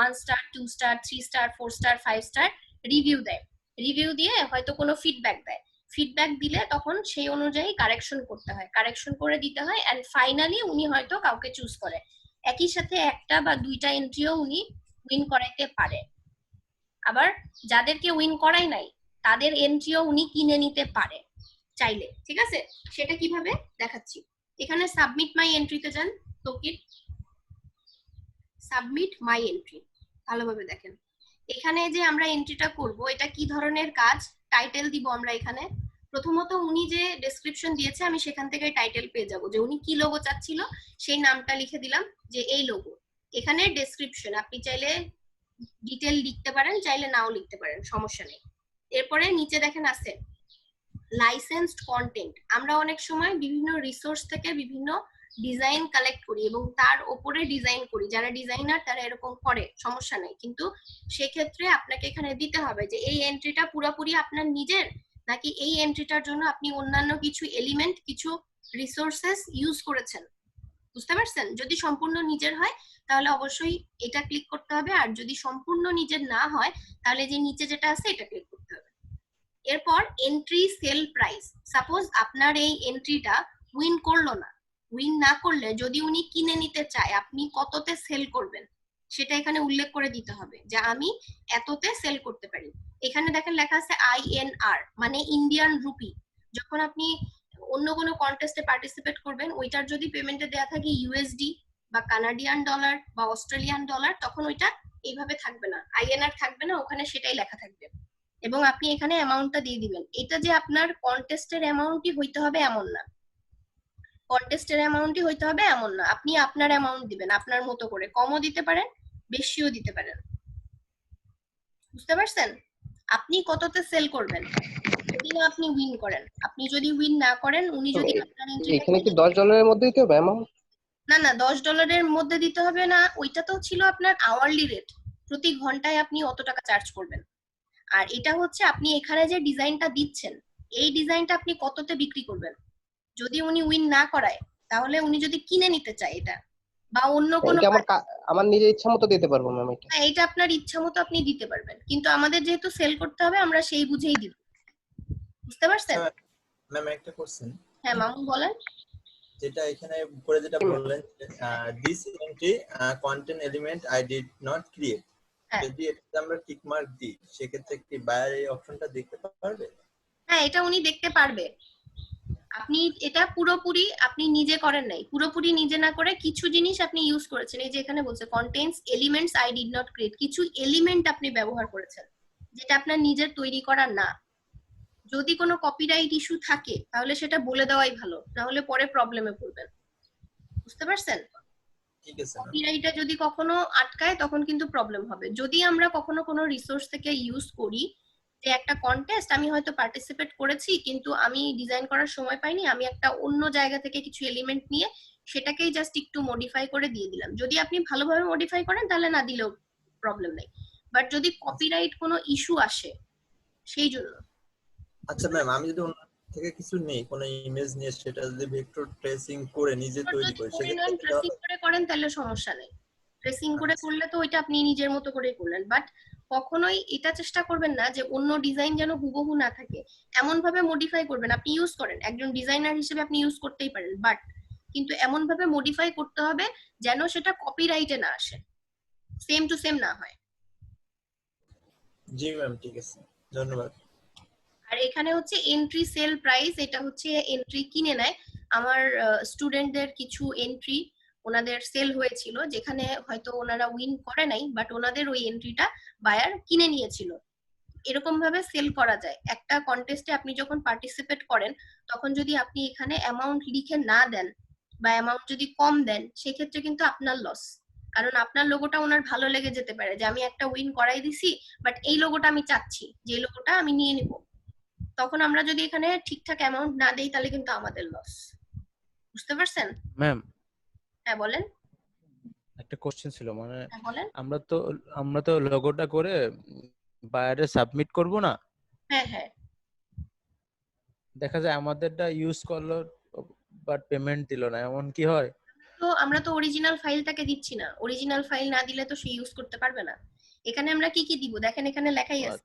1 star 2 star 3 star 4 star 5 star review দেয়, রিভিউ দিয়ে হয়তো কোনো ফিডব্যাক দেয়, ফিডব্যাক দিলে তখন সেই অনুযায়ী কারেকশন করতে হয়, কারেকশন করে দিতে হয়। এন্ড ফাইনালি উনি হয়তো কাউকে চুজ করে, একই সাথে একটা বা দুইটা এন্ট্রিও উনি উইন করাইতে পারে। আবার যাদেরকে উইন করাই নাই তাদের এন্ট্রিও উনি কিনে নিতে পারে চাইলে, ঠিক আছে? সেটা কিভাবে দেখাচ্ছি। এখানে সাবমিট মাই এন্ট্রিতে যান, তোকির সাবমিট মাই এন্ট্রি ভালোভাবে দেখেন। এখানে যে আমরা এন্ট্রিটা করব এটা কি ধরনের কাজ, টাইটেল দিব আমরা এখানে। প্রথমত উনি যে ডেসক্রিপশন দিয়েছে আমি সেখান থেকে টাইটেল পেয়ে যাব, যে উনি কি লোগো চাচ্ছিল সেই নামটা লিখে দিলাম যে এই লোগো। এখানে ডেসক্রিপশন আপনি চাইলে ডিটেল লিখতে পারেন, চাইলে নাও লিখতে পারেন, সমস্যা নেই। এরপরে নিচে দেখেন আছে লাইসেন্সড কন্টেন্ট। আমরা অনেক সময় বিভিন্ন রিসোর্স থেকে বিভিন্ন ডিজাইন কালেক্ট করি এবং তার উপরে ডিজাইন করি, যারা ডিজাইনার তারা এরকম করে, সমস্যা নেই। কিন্তু সেক্ষেত্রে আপনাকে এখানে দিতে হবে যে এই এন্ট্রিটা পুরোপুরি আপনার নিজের, নাকি এই এন্ট্রিটার জন্য আপনি অন্যান্য কিছু এলিমেন্ট কিছু রিসোর্সেস ইউজ করেছেন। বুঝতে পারছেন? যদি সম্পূর্ণ নিজের হয় তাহলে অবশ্যই এটা ক্লিক করতে হবে, আর যদি সম্পূর্ণ নিজের না হয় তাহলে যে নিচে যেটা আছে এটা ক্লিক করতে হবে। এরপর এন্ট্রি সেল প্রাইস, সাপোজ আপনার এই এন্ট্রিটা উইন করলো না, উইন না করলে যদি উনি কিনে নিতে চায় আপনি কততে সেল করবেন সেটা এখানে উল্লেখ করে দিতে হবে, যে আমি এততে সেল করতে পারি। এখানে দেখেন লেখা আছে INR মানে ইন্ডিয়ান রুপি। যখন আপনি অন্য কোনো কন্টেস্টে পার্টিসিপেট করবেন ওইটার যদি পেমেন্টে দেয়া থাকে USD বা কানাডিয়ান ডলার বা অস্ট্রেলিয়ান ডলার, তখন ওইটা এইভাবে থাকবে না, INR থাকবে না, ওখানে সেটাই লেখা থাকবে। এবং আপনি এখানে অ্যামাউন্টটা দিয়ে দিবেন। এটা যে আপনার কন্টেস্টের অ্যামাউন্টই হইতে হবে এমন না, কন্টেস্টের অ্যামাউন্টই হইতে হবে এমন না, আপনি আপনার অ্যামাউন্ট দিবেন আপনার মতো করে, কমও দিতে পারেন বেশিও দিতে পারেন। বুঝতে পারছেন? আপনি কততে সেল করবেন যদি না আপনি উইন করেন। আপনি যদি উইন না করেন, উনি যদি আপনার এখানে কি $10 মধ্যে দিতে হবে অ্যামাউন্ট? না না $10 মধ্যে দিতে হবে না, ওইটা তো ছিল আপনার আওয়ারলি রেট, প্রতি ঘন্টায় আপনি অত টাকা চার্জ করবেন। আর এটা হচ্ছে আপনি এখানে যে ডিজাইনটা দিচ্ছেন এই ডিজাইনটা আপনি কততে বিক্রি করবেন। যদি উনি উইন না করায় তাহলে উনি যদি কিনে নিতে চায় এটা বা অন্য কোনো, আমার নিজের ইচ্ছা মতো দিতে পারবো ম্যাম এটা? এটা আপনার ইচ্ছা মতো আপনি দিতে পারবেন, কিন্তু আমাদের যেহেতু সেল করতে হবে আমরা সেই বুঝেই দিব। বুঝতে পারছেন? ম্যাম একটা কোশ্চেন। হ্যাঁ মামুন বলেন। যেটা এখানে উপরে যেটা বললেন this entry content element I did not create, যদি এটা আমরা টিক মার্ক দিই সেক্ষেত্রে কি বায়ার এই অপশনটা দেখতে পারবে? হ্যাঁ এটা উনি দেখতে পারবে। আপনি এটা পুরোপুরি আপনি নিজে করেন নাই, পুরোপুরি নিজে না করে কিছু জিনিস আপনি ইউজ করেছেন। এই যে এখানে বলছে contents elements I did not create, কিছু এলিমেন্ট আপনি ব্যবহার করেছেন যেটা আপনার নিজের তৈরি করা না। যদি কোনো কপিরাইট ইস্যু থাকে তাহলে সেটা বলে দেওয়াই ভালো, না হলে পরে প্রবলেমে পড়বেন। বুঝতে পারছেন? ঠিক আছে কপিরাইটে যদি কখনো আটকায় তখন কিন্তু প্রবলেম হবে। যদি আমরা কখনো কোনো রিসোর্স থেকে ইউজ করি যে একটা কন্টেস্ট আমি হয়তো পার্টিসিপেট করেছি কিন্তু আমি ডিজাইন করার সময় পাইনি, আমি একটা অন্য জায়গা থেকে কিছু এলিমেন্ট নিয়ে সেটাকেই জাস্ট একটু মডিফাই করে দিয়ে দিলাম, যদি আপনি ভালোভাবে মডিফাই করেন তাহলে না দিলেও প্রবলেম নেই। বাট যদি কপিরাইট কোনো ইস্যু আসে সেই জন্য। আচ্ছা ম্যাম, আমি যদি অন্য থেকে কিছু নেই, কোনো ইমেজ নিয়ে সেটা যদি ভেক্টর ট্রেসিং করে নিজে তৈরি করি, সেক্ষেত্রে ট্রেসিং করে করেন তাহলে সমস্যা নেই। ট্রেসিং করে করলে তো ওইটা আপনি নিজের মতো করে করলেন, বাট কখনোই এটা চেষ্টা করবেন না যে অন্য ডিজাইন যেন হুবহু না থাকে, এমন ভাবে মডিফাই করবেন। আপনি ইউজ করেন, একজন ডিজাইনার হিসেবে আপনি ইউজ করতেই পারেন, বাট কিন্তু এমন ভাবে মডিফাই করতে হবে যেন সেটা কপিরাইটে না আসে, সেম টু সেম না হয়। জি ম্যাম, ঠিক আছে, ধন্যবাদ। আর এখানে হচ্ছে এন্ট্রি সেল প্রাইস, এটা হচ্ছে এন্ট্রি কিনে নেয়। আমার স্টুডেন্টদের কিছু এন্ট্রি ওনাদের সেল হয়েছিল যেখানে হয়তো ওনারা উইন করে নাই, বাট ওনাদের ওই এন্ট্রিটা বায়ার কিনে নিয়েছিল। এরকম ভাবে সেল করা যায়। একটা কন্টেস্টে আপনি যখন পার্টিসিপেট করেন তখন যদি আপনি এখানে অ্যামাউন্ট লিখে না দেন বা অ্যামাউন্ট যদি কম দেন সেক্ষেত্রে কিন্তু আপনার লস, কারণ আপনার লোগোটা ওনার ভালো লেগে যেতে পারে যে আমি একটা উইন করাই দিছি বাট এই লোগোটা আমি চাচ্ছি, যে লোগোটা আমি নিয়ে নিব। তখন আমরা যদি এখানে ঠিকঠাক অ্যামাউন্ট না দেই তাহলে কিন্তু আমাদের লস। বুঝতে পারছেন? ম্যাম হ্যাঁ বলেন। একটা কোশ্চেন ছিল, মানে হ্যাঁ বলেন। আমরা তো লোগোটা করে বাইরে সাবমিট করব না, হ্যাঁ হ্যাঁ, দেখা যায় আমাদেরটা ইউজ করলো বাট পেমেন্ট দিল না, এমন কি হয়? তো আমরা তো অরিজিনাল ফাইলটাকে দিচ্ছি না, অরিজিনাল ফাইল না দিলে তো সে ইউজ করতে পারবে না। এখানে আমরা কি কি দিব দেখেন, এখানে লেখাই আছে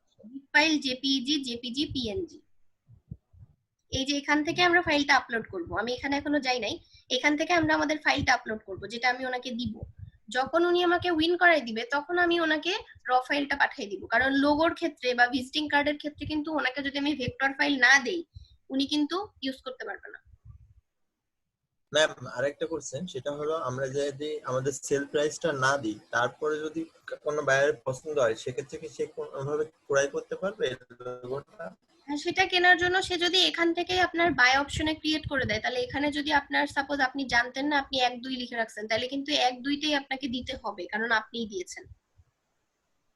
ফাইল জেপিইজি, জেপিজি, পিএনজি। এই যে এখান থেকে আমরা ফাইলটা আপলোড করব, আমি এখানে এখনো যাই নাই, এখান থেকে আমরা আমাদের ফাইলটা আপলোড করব যেটা আমি ওনাকে দিব। যখন উনি আমাকে উইন করাই দিবে তখন আমি ওনাকে র ফাইলটা পাঠিয়ে দিব, কারণ লোগোর ক্ষেত্রে বা ভিজিটিং কার্ডের ক্ষেত্রে কিন্তু ওনাকে যদি আমি ভেক্টর ফাইল না দেই উনি কিন্তু ইউজ করতে পারবে না। ম্যাম আরেকটা কোশ্চেন, সেটা হলো আমরা যদি আমাদের সেল প্রাইসটা না দিই তারপরে যদি কোনো বায়ারের পছন্দ হয় সেক্ষেত্রে কি সে কোনোভাবে ক্রয় করতে পারবে লোগোটা? সেটা কেনার জন্য সে যদি এখান থেকে আপনার বাই অপশনে ক্রিয়েট করে দেয় তাহলে এখানে যদি আপনার সাপোজ আপনি জানতেন না আপনি 1-2 লিখে রাখছেন তাহলে কিন্তু 1-2টাই আপনাকে দিতে হবে কারণ আপনিই দিয়েছেন।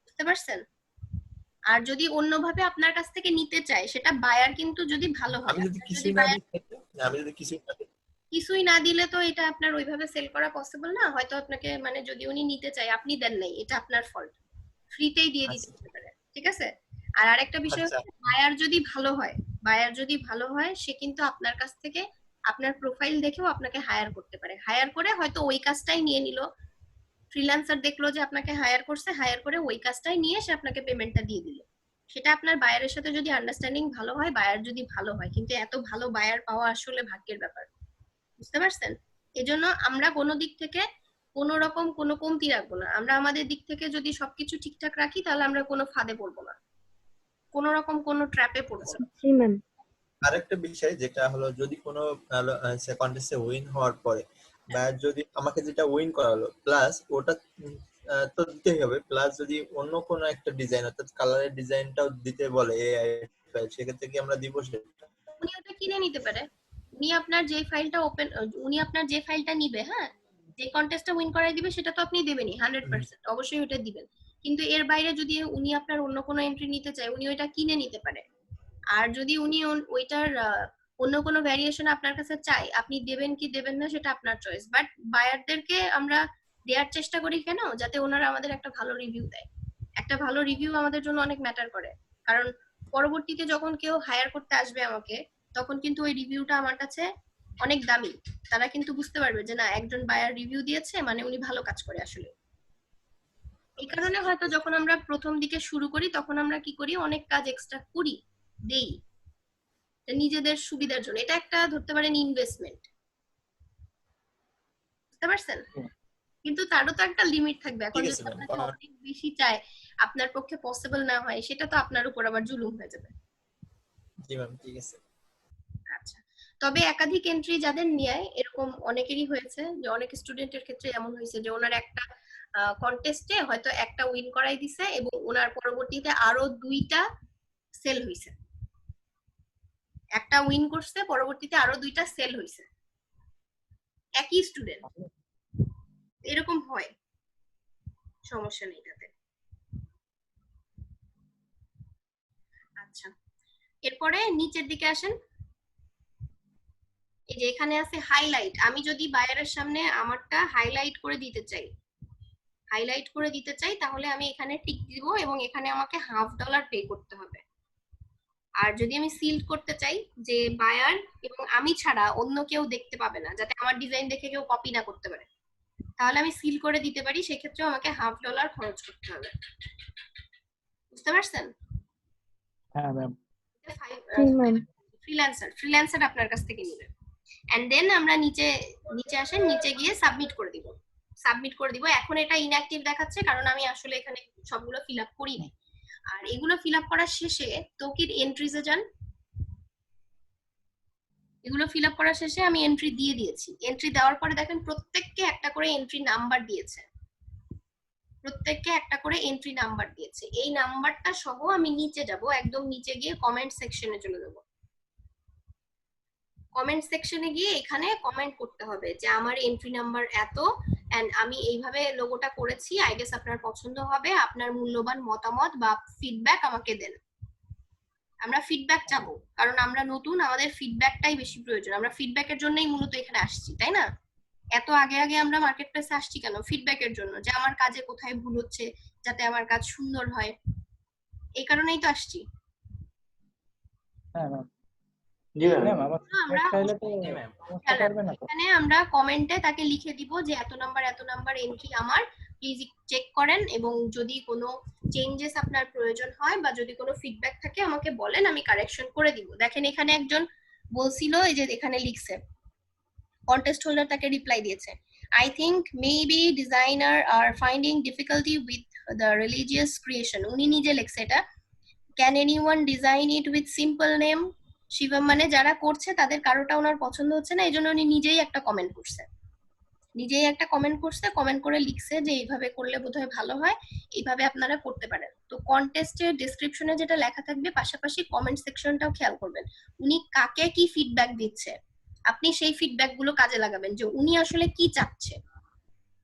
বুঝতে পারছেন? আর যদি অন্যভাবে আপনার কাছ থেকে নিতে চায় সেটা বায়ার কিন্তু যদি ভালো হয়, আমি যদি কিছুই না দিই, আমি যদি কিছুই না দিই, কিছুই না দিলে তো এটা আপনার ওইভাবে সেল করা পসিবল না। হয়তো আপনাকে মানে যদি উনি নিতে চায় আপনি দেন নাই, এটা আপনার ফল্ট, ফ্রিতেই দিয়ে দিতে হতে পারে। ঠিক আছে? আর আরেকটা বিষয় হচ্ছে বায়ার যদি ভালো হয়, বায়ার যদি ভালো হয় সে কিন্তু আপনার কাছ থেকে আপনার প্রোফাইল দেখেও আপনাকে হায়ার করতে পারে, হায়ার করে হয়তো ওই কাজটাই নিয়ে নিল, ফ্রিল্যান্সার দেখলো যে আপনাকে হায়ার করছে, হায়ার করে ওই কাজটাই নিয়ে সে আপনাকে পেমেন্টটা দিয়ে দিল। সেটা আপনার বায়ারের সাথে যদি আন্ডারস্ট্যান্ডিং ভালো হয়, বায়ার যদি ভালো হয়, কিন্তু এত ভালো বায়ার পাওয়া আসলে ভাগ্যের ব্যাপার। বুঝতে পারছেন? এজন্য আমরা কোনো দিক থেকে কোনো রকম কোনো কমতি রাখবো না। আমরা আমাদের দিক থেকে যদি সবকিছু ঠিকঠাক রাখি তাহলে আমরা কোনো ফাঁদে পড়বো না, কোনো রকম কোনো ট্র্যাপে পড়বো না। জি ম্যাম। আরেকটা বিষয় যেটা হলো যদি কোনো কন্টেস্টে উইন হওয়ার পরে বা যদি আমাকে যেটা উইন করালো প্লাস ওটা তো দিতেই হবে, প্লাস যদি অন্য কোনো একটা ডিজাইন অর্থাৎ কালারের ডিজাইনটাও দিতে বলে এআই ফাইল, সেক্ষেত্রে কি আমরা দিব সেটা? উনি ওটা কিনে নিতে পারে। উনি আপনার যে ফাইলটা ওপেন, উনি আপনার যে ফাইলটা নিবে, হ্যাঁ, যে কন্টেস্টটা উইন করাই দিবে সেটা তো আপনি দেবেনই 100%, অবশ্যই ওটা দিবেন। কিন্তু এর বাইরে যদি উনি আপনার অন্য কোনো এন্ট্রি নিতে চায় উনি ওইটা কিনে নিতে পারে। আর যদি উনি ওইটার অন্য কোনো ভ্যারিয়েশন আপনার কাছে চাই, আপনি দেবেন কি দেবেন না সেটা আপনার চয়েস। বাট বায়ারদেরকে আমরা দেওয়ার চেষ্টা করি কেন, যাতে ওনারা আমাদের একটা ভালো রিভিউ দেয়। একটা ভালো রিভিউ আমাদের জন্য অনেক ম্যাটার করে, কারণ পরবর্তীতে যখন কেউ হায়ার করতে আসবে আমাকে তখন কিন্তু ওই রিভিউটা আমার কাছে অনেক দামি। তারা কিন্তু বুঝতে পারবে যে না একজন বায়ার রিভিউ দিয়েছে মানে উনি ভালো কাজ করে আসলে। এই কারণে হয়তো যখন আমরা প্রথম দিকে শুরু করি তখন আমরা কি করি, অনেক কাজ এক্সট্রা করি, দেই নিজেদের সুবিধার জন্য। এটা একটা ধরতে পারেন ইনভেস্টমেন্ট। বুঝতে পারছেন? কিন্তু তারও তো একটা লিমিট থাকবে। এখন যদি আপনাকে অনেক বেশি চায় আপনার পক্ষে পসিবল না হয় সেটা তো আপনার উপর আবার জুলুম হয়ে যাবে। জি ম্যাম, ঠিক আছে। আচ্ছা, তবে একাধিক এন্ট্রি যাদের নিয়ে এরকম অনেকেরই হয়েছে, যে অনেক স্টুডেন্টের ক্ষেত্রে এমন হয়েছে যে ওনার একটা কন্টেস্টে হয়তো একটা উইন করাই দিছে এবং ওনার পরবর্তীতে আরো 2টা সেল হইছে। একটা উইন করছে, পরবর্তীতে আরো 2টা সেল হইছে, একই স্টুডেন্ট, এরকম হয়, সমস্যা নেই তাতে। আচ্ছা, এরপরে নিচের দিকে আসেন। এই যে এখানে আছে হাইলাইট। আমি যদি বায়ারের সামনে আমারটা হাইলাইট করে দিতে চাই, তাহলে আমি এখানে টিক দিব এবং এখানে আমাকে $1/2 পে করতে হবে। আর যদি আমি সিল করতে চাই যে বায়ার এবং আমি ছাড়া অন্য কেউ দেখতে পাবে না, যাতে আমার ডিজাইন দেখে কেউ কপি না করতে পারে, তাহলে আমি সিল করে দিতে পারি, সেক্ষেত্রেও আমাকে $1/2 খরচ করতে হবে। বুঝতে পারছেন? হ্যাঁ ম্যাম। ফ্রিল্যান্সার আপনার কাছ থেকে নেবে। এন্ড দেন আমরা নিচে আসেন, নিচে গিয়ে সাবমিট করে দিব। এখন এটা ইনঅ্যাক্টিভ দেখাচ্ছে কারণ আমি আসলে এখানে সবগুলো ফিল আপ করি নাই। আর এগুলো ফিল আপ করার শেষে তৌকির এন্ট্রিজে যান। এগুলো ফিল আপ করার শেষে আমি এন্ট্রি দিয়ে দিয়েছি। এন্ট্রি দেওয়ার পরে দেখেন প্রত্যেককে একটা করে এন্ট্রি নাম্বার দিয়েছে। এই নাম্বারটা সহ আমি নিচে যাব, একদম নিচে গিয়ে কমেন্ট সেকশনে চলে যাব। কমেন্ট সেকশনে গিয়ে এখানে কমেন্ট করতে হবে যে আমার এন্ট্রি নাম্বার এত এন্ড আমি এইভাবে লোগোটা করেছি, আই গেস আপনার পছন্দ হবে, আপনার মূল্যবান মতামত বা ফিডব্যাক আমাকে দেন। আমরা ফিডব্যাক চাবো কারণ আমরা নতুন, আমাদের ফিডব্যাকটাই বেশি প্রয়োজন। আমরা ফিডব্যাকের জন্যই মূলত এখানে আসছি, তাই না? এত আগে আমরা মার্কেট প্লেসে আসছি কেন? ফিডব্যাকের জন্য, যে আমার কাজে কোথায় ভুল হচ্ছে, যাতে আমার কাজ সুন্দর হয়, এই কারণেই তো আসছি। হ্যাঁ ম্যাম। এখানে আমরা কমেন্টে তাকে লিখে দিব যে এত নাম্বার এন্ট্রি আমার, প্লিজ চেক করেন এবং যদি কোনো চেঞ্জেস আপনার প্রয়োজন হয় বা যদি কোনো ফিডব্যাক থাকে আমাকে বলেন, আমি কারেকশন করে দিব। দেখেন এখানে একজন বলছিল, এই যে এখানে লিখছে, কন্টেস্ট হোল্ডার তাকে রিপ্লাই দিয়েছে, I think maybe designer are finding difficulty with the religious creation. উনি নিজে লিখছে এটা, can anyone design it with simple name? Shivam মানে যারা করছে তাদের কারোটা ওনার পছন্দ হচ্ছে না, এইজন্য উনি নিজেই একটা কমেন্ট করছে, কমেন্ট করে লিখছে যে এইভাবে করলে বোধহয় ভালো হয়, এইভাবে আপনারা করতে পারেন। তো কন্টেস্টের ডেসক্রিপশনে যেটা লেখা থাকবে, পাশাপাশি কমেন্ট সেকশনটাও খেয়াল করবেন, উনি কাকে কি ফিডব্যাক দিচ্ছে, আপনি সেই ফিডব্যাক গুলো কাজে লাগাবেন যে উনি আসলে কি চাচ্ছে।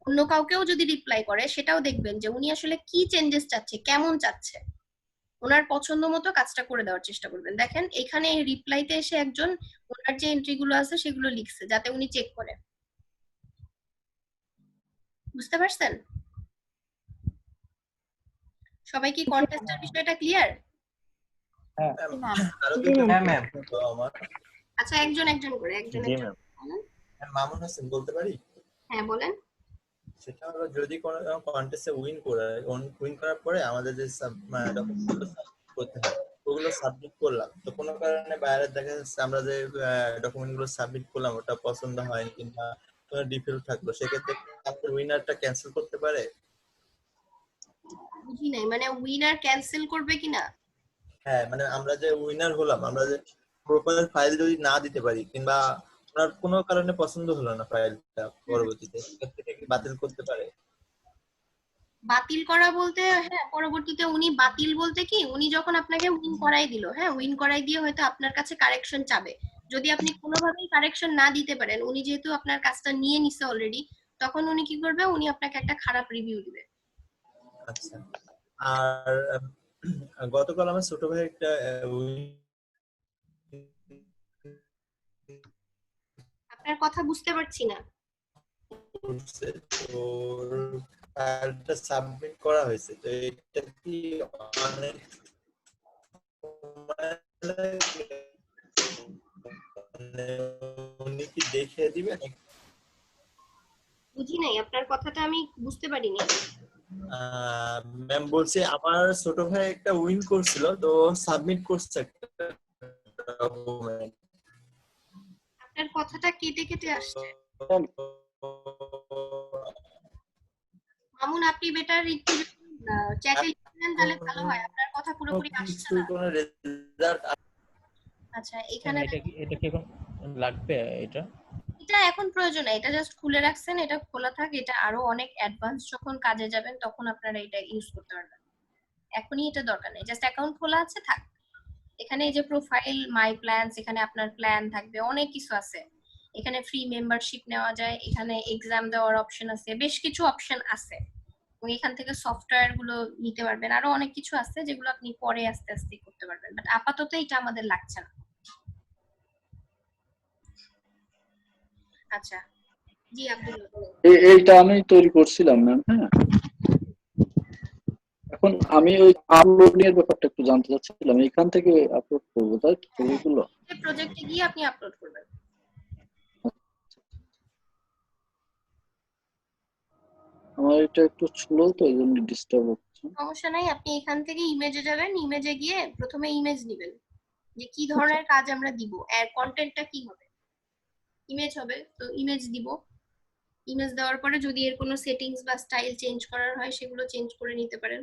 অন্য কাউকেও যদি রিপ্লাই করে সেটাও দেখবেন যে উনি আসলে কি চেঞ্জেস চাচ্ছে, কেমন চাচ্ছে, ওনার পছন্দ মতো কাজটা করে দেওয়ার চেষ্টা করবেন। দেখেন এখানে রিপ্লাইতে এসে একজন ওনার যে এন্ট্রি গুলো আছে সেগুলো লিখছে যাতে উনি চেক করে। বুঝতে পারছেন? সবাই কি কন্টেস্টের বিষয়টা ক্লিয়ার? আচ্ছা, একজন করে মামুন হাসান বলতে পারি? হ্যাঁ বলেন। সেটা হলো, যদি কোনো কন্টেস্টে উইন করার পরে আমাদের যে ডকুমেন্টগুলো করতে হয় ওগুলো সাবমিট করলাম, তো কোনো কারণে বাইরে দেখা যাচ্ছে আমরা যে ডকুমেন্টগুলো সাবমিট করলাম ওটা পছন্দ হয়নি কিংবা কোনো ডিফেক্ট থাকলো, সেক্ষেত্রে আমাদের উইনারটা ক্যান্সেল করতে পারে? বুঝি নাই, মানে উইনার ক্যান্সেল করবে কিনা? হ্যাঁ, মানে আমরা যে উইনার হলাম, আমরা যে প্রপার ফাইল যদি না দিতে পারি কিংবা আপনার কোনো কারণে পছন্দ হলো না ফাইলটা, পরবর্তীতে সেক্ষেত্রে কি বাতিল করতে পারে? বাতিল করা বলতে, হ্যাঁ পরবর্তীতে উনি বাতিল বলতে কি, উনি যখন আপনাকে উইন করাই দিল, হ্যাঁ উইন করাই দিয়ে হয়তো আপনার কাছে কারেকশন চাবে, যদি আপনি কোনোভাবেই কারেকশন না দিতে পারেন, উনি যেহেতু আপনার কাজটা নিয়ে নিছে অলরেডি, তখন উনি কি করবে, উনি আপনাকে একটা খারাপ রিভিউ দিবে। আচ্ছা, আর গতকাল আমার ছোট ভাই একটা আপনার কথা বুঝতে পারছি না। ফাইলটা সাবমিট করা হয়েছে, তো এটা কি অনেক উনি কি দেখে দিবেন? বুঝি নাই, আপনার কথাটা আমি বুঝতে পারিনি। ম্যাম বলছি, আমার ছোট ভাই একটা উইন করছিল, তো সাবমিট করছে একটা ডকুমেন্ট। আপনার কথাটা কেটে আসছে। মামুন, আপনি বেটার একটু চ্যাটে লিখেন তাহলে ভালো হয়, আপনার কথা পুরোপুরি আসছে না। কোনো রেজাল্ট? আচ্ছা, এখানে এটা কি এখন লাগবে? এটা এখন প্রয়োজন নাই, এটা জাস্ট খুলে রাখছেন, এটা খোলা থাক, এটা আরো অনেক অ্যাডভান্স যখন কাজে যাবেন তখন আপনারা এটা ইউজ করতে পারবেন, এখনই এটা দরকার নেই, জাস্ট অ্যাকাউন্ট খোলা আছে থাক, এখানে এই যে প্রোফাইল, মাই প্ল্যানস, এখানে আপনার প্ল্যান থাকবে, অনেক কিছু আছে। এখানে ফ্রি মেম্বারশিপ নেওয়া যায়, এখানে এক্সাম দেওয়ার অপশন আছে, বেশ কিছু অপশন আছে। এবং এখান থেকে সফটওয়্যার গুলো নিতে পারবেন, আরো অনেক কিছু আছে যেগুলো আপনি পরে আস্তে আস্তে করতে পারবেন, বাট আপাতত এটা আমাদের লাগছে না। আচ্ছা, জি আব্দুল্লাহ বলেন। এইটা আমি তৈরি করছিলাম ম্যাম। হ্যাঁ, এখন আমি ওই আপলোডিং এর ব্যাপারটা একটু জানতে চাচ্ছিলাম, এখান থেকে আপলোড করবো তাই তো ছবিগুলো? এই প্রজেক্টে গিয়ে আপনি আপলোড করবেন। আমার এটা একটু স্লো তো এই জন্য ডিস্টার্ব হচ্ছে। সমস্যা নাই, আপনি এখান থেকে ইমেজে যাবেন, ইমেজে গিয়ে প্রথমে ইমেজ নেবেন যে কি ধরনের কাজ আমরা দিব, এর কন্টেন্টটা কি হবে। ইমেজ হবে তো ইমেজ দিব, ইমেজ দেওয়ার পরে যদি এর কোনো সেটিংস বা স্টাইল চেঞ্জ করার হয় সেগুলো চেঞ্জ করে নিতে পারেন।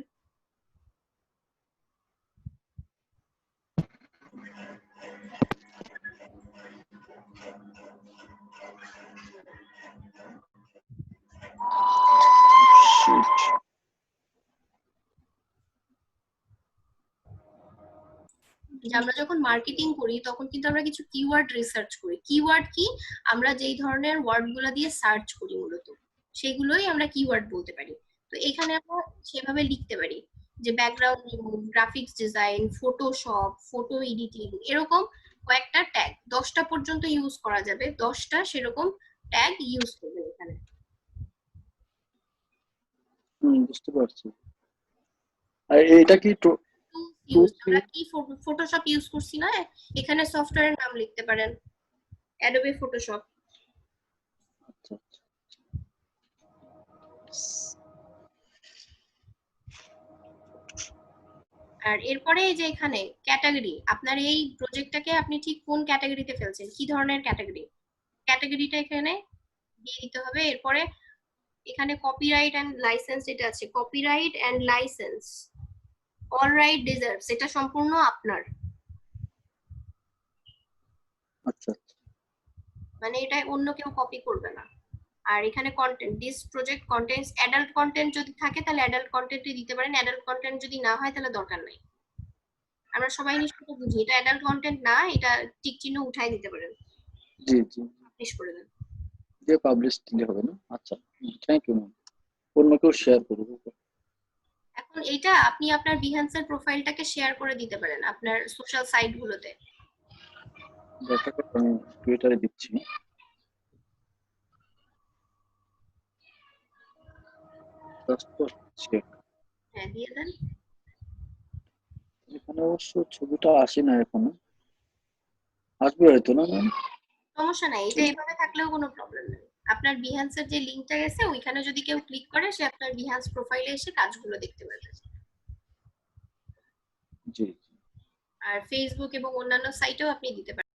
যে আমরা যখন মার্কেটিং করি তখন কিন্তু আমরা কিছু কিওয়ার্ড রিসার্চ করি। কিওয়ার্ড কি? আমরা যেই ধরনের ওয়ার্ডগুলো দিয়ে সার্চ করি মূলত সেগুলোই আমরা কিওয়ার্ড বলতে পারি। তো এখানে আমরা সেভাবে লিখতে পারি যে background remove, graphics design, Photoshop, photo editing, এরকম কয়েকটা ট্যাগ 10টা পর্যন্ত ইউজ করা যাবে, 10টা সেরকম ট্যাগ ইউজ করবেন এখানে। বুঝতে পারছি। আর এটা কি আমরা কি ফটোশপ ইউজ করছি না, এখানে সফটওয়্যারের নাম লিখতে পারেন, অ্যাডোবে ফটোশপ। আচ্ছা, আর এরপরে এই যে এখানে ক্যাটাগরি, আপনার এই প্রজেক্টটাকে আপনি ঠিক কোন ক্যাটাগরিতে ফেলছেন, কি ধরনের ক্যাটাগরি, ক্যাটাগরিটা এখানে দিয়ে দিতে হবে। এরপরে এখানে কপিরাইট এন্ড লাইসেন্স যেটা আছে, copyright and licence, all right deserves, এটা সম্পূর্ণ আপনার। আচ্ছা, মানে এটা অন্য কেউ কপি করবে না। আর এখানে content, this project contents adult content, যদি থাকে তাহলে অ্যাডাল্ট কন্টেন্টই দিতে পারেন, অ্যাডাল্ট কন্টেন্ট যদি না হয় তাহলে দরকার নাই। আমরা সবাই নিশ্চয়ই বুঝি এটা অ্যাডাল্ট কন্টেন্ট না, এটা টিক চিহ্ন উঠাই দিতে পারেন, জি জি, পাবলিশ করে দেন। যে পাবলিশ দিলে হবে না। আচ্ছা, থ্যাংক ইউ ম্যাম। অন্য কেউ শেয়ার করব। এখন এটা আপনি আপনার বিহান্সের প্রোফাইলটাকে শেয়ার করে দিতে পারেন আপনার সোশ্যাল সাইটগুলোতে। ব্যাপারটা আমি টুইটারে দিচ্ছি। হ্যাঁ, দিয়ে দেন। এখানে অবশ্য ছবিটা আসে না এখনো, আসবে হয়তো না ম্যাম? সমস্যা নাই, এটা এইভাবে থাকলেও কোনো প্রবলেম নেই। আপনার বিহান্সের যে লিংকটা গেছে ওইখানে যদি কেউ ক্লিক করে সে আপনার বিহান্স প্রোফাইলে এসে কাজগুলো দেখতে পারবে। জি। আর ফেসবুক এবং অন্যান্য সাইটেও আপনি দিতে পারেন।